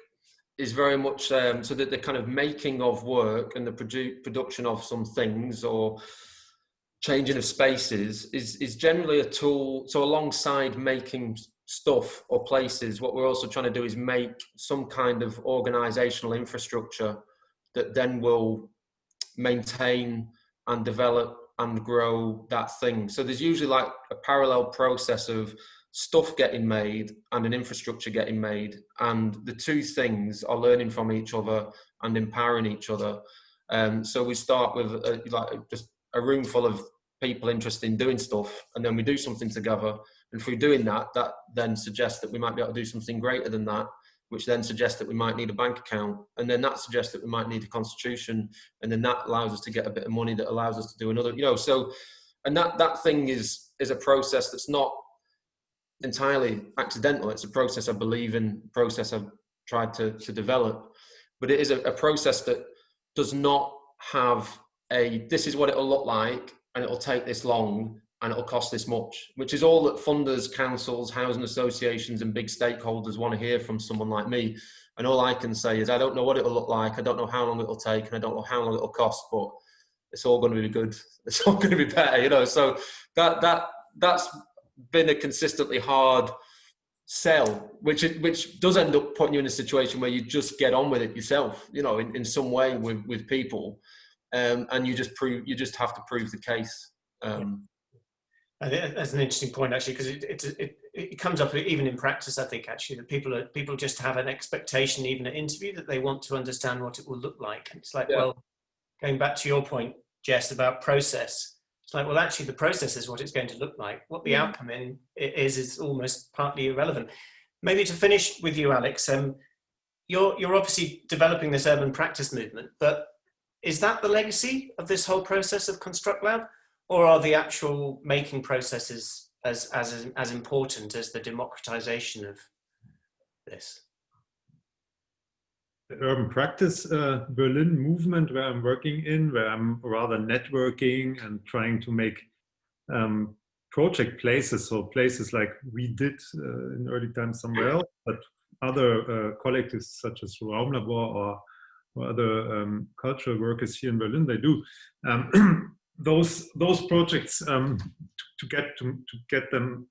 is very much so that the kind of making of work and the production of some things or changing of spaces is generally a tool. So alongside making stuff or places, what we're also trying to do is make some kind of organizational infrastructure that then will maintain and develop and grow that thing. So there's usually like a parallel process of stuff getting made and an infrastructure getting made, and the two things are learning from each other and empowering each other. So we start with just a room full of people interested in doing stuff, and then we do something together, and through doing that then suggests that we might be able to do something greater than that, which then suggests that we might need a bank account, and then that suggests that we might need a constitution, and then that allows us to get a bit of money that allows us to do another, so, and that thing is a process that's not entirely accidental. It's a process I believe in, a process I've tried to develop, but it is a process that does not have this is what it'll look like, and it'll take this long, and it'll cost this much, which is all that funders, councils, housing associations and big stakeholders want to hear from someone like me. And all I can say is, I don't know what it'll look like, I don't know how long it'll take, and I don't know how long it'll cost, but it's all going to be good. It's all going to be better, So that's been a consistently hard sell, which does end up putting you in a situation where you just get on with it yourself, in some way with people, and you just have to prove the case. I think that's an interesting point, actually, because it comes up even in practice, I think, actually, that people just have an expectation, even at interview, that they want to understand what it will look like. And it's like, well, going back to your point, Jess, about process, it's like, well, actually, the process is what it's going to look like. What the outcome is almost partly irrelevant. Maybe to finish with you, Alex, you're obviously developing this urban practice movement, but is that the legacy of this whole process of ConstructLab, or are the actual making processes as important as the democratization of this? The urban practice Berlin movement, where I'm working in, where I'm rather networking and trying to make project places, so places like we did in early times somewhere else, but other collectives such as Raumlabor or other cultural workers here in Berlin, they do. Those projects to get them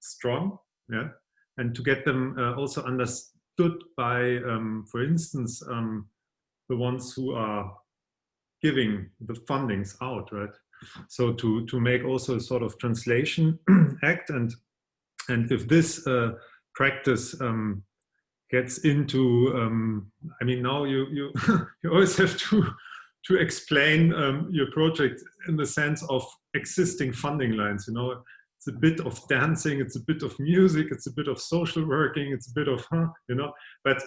strong, and to get them also understood by, for instance, the ones who are giving the fundings out, right? So to make also a sort of translation act, and if this practice gets into, I mean, now you you always have to explain your project in the sense of existing funding lines. You know, it's a bit of dancing, it's a bit of music, it's a bit of social working, it's a bit of you know. But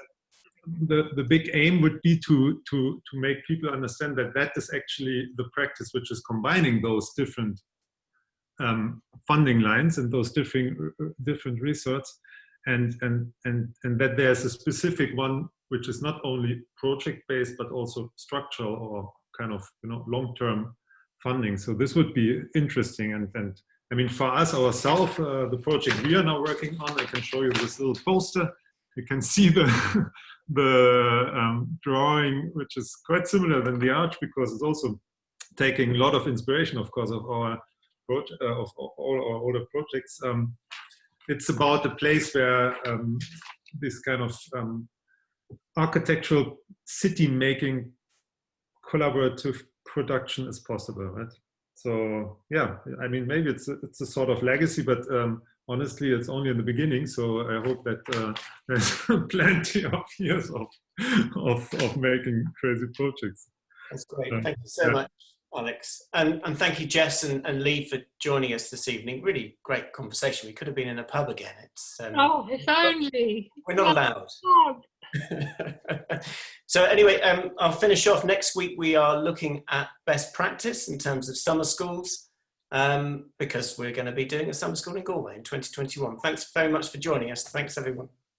the big aim would be to make people understand that that is actually the practice which is combining those different funding lines and those different research, and that there's a specific one which is not only project-based but also structural or kind of, you know, long-term funding. So this would be interesting, and I mean, for us ourselves, the project we are now working on, I can show you this little poster. You can see the drawing, which is quite similar than the arch, because it's also taking a lot of inspiration, of course, of our of all our older projects. It's about a place where this kind of architectural city-making collaborative production is possible, right? So yeah, I mean, maybe it's a sort of legacy, but honestly, it's only in the beginning. So I hope that there's plenty of years of making crazy projects. That's great. Thank you so much, Alex. And thank you, Jess and Lee, for joining us this evening. Really great conversation. We could have been in a pub again. It's oh, if only. We're not allowed. So anyway, I'll finish off. Next week, we are looking at best practice in terms of summer schools, because we're going to be doing a summer school in Galway in 2021. Thanks very much for joining us. Thanks, everyone.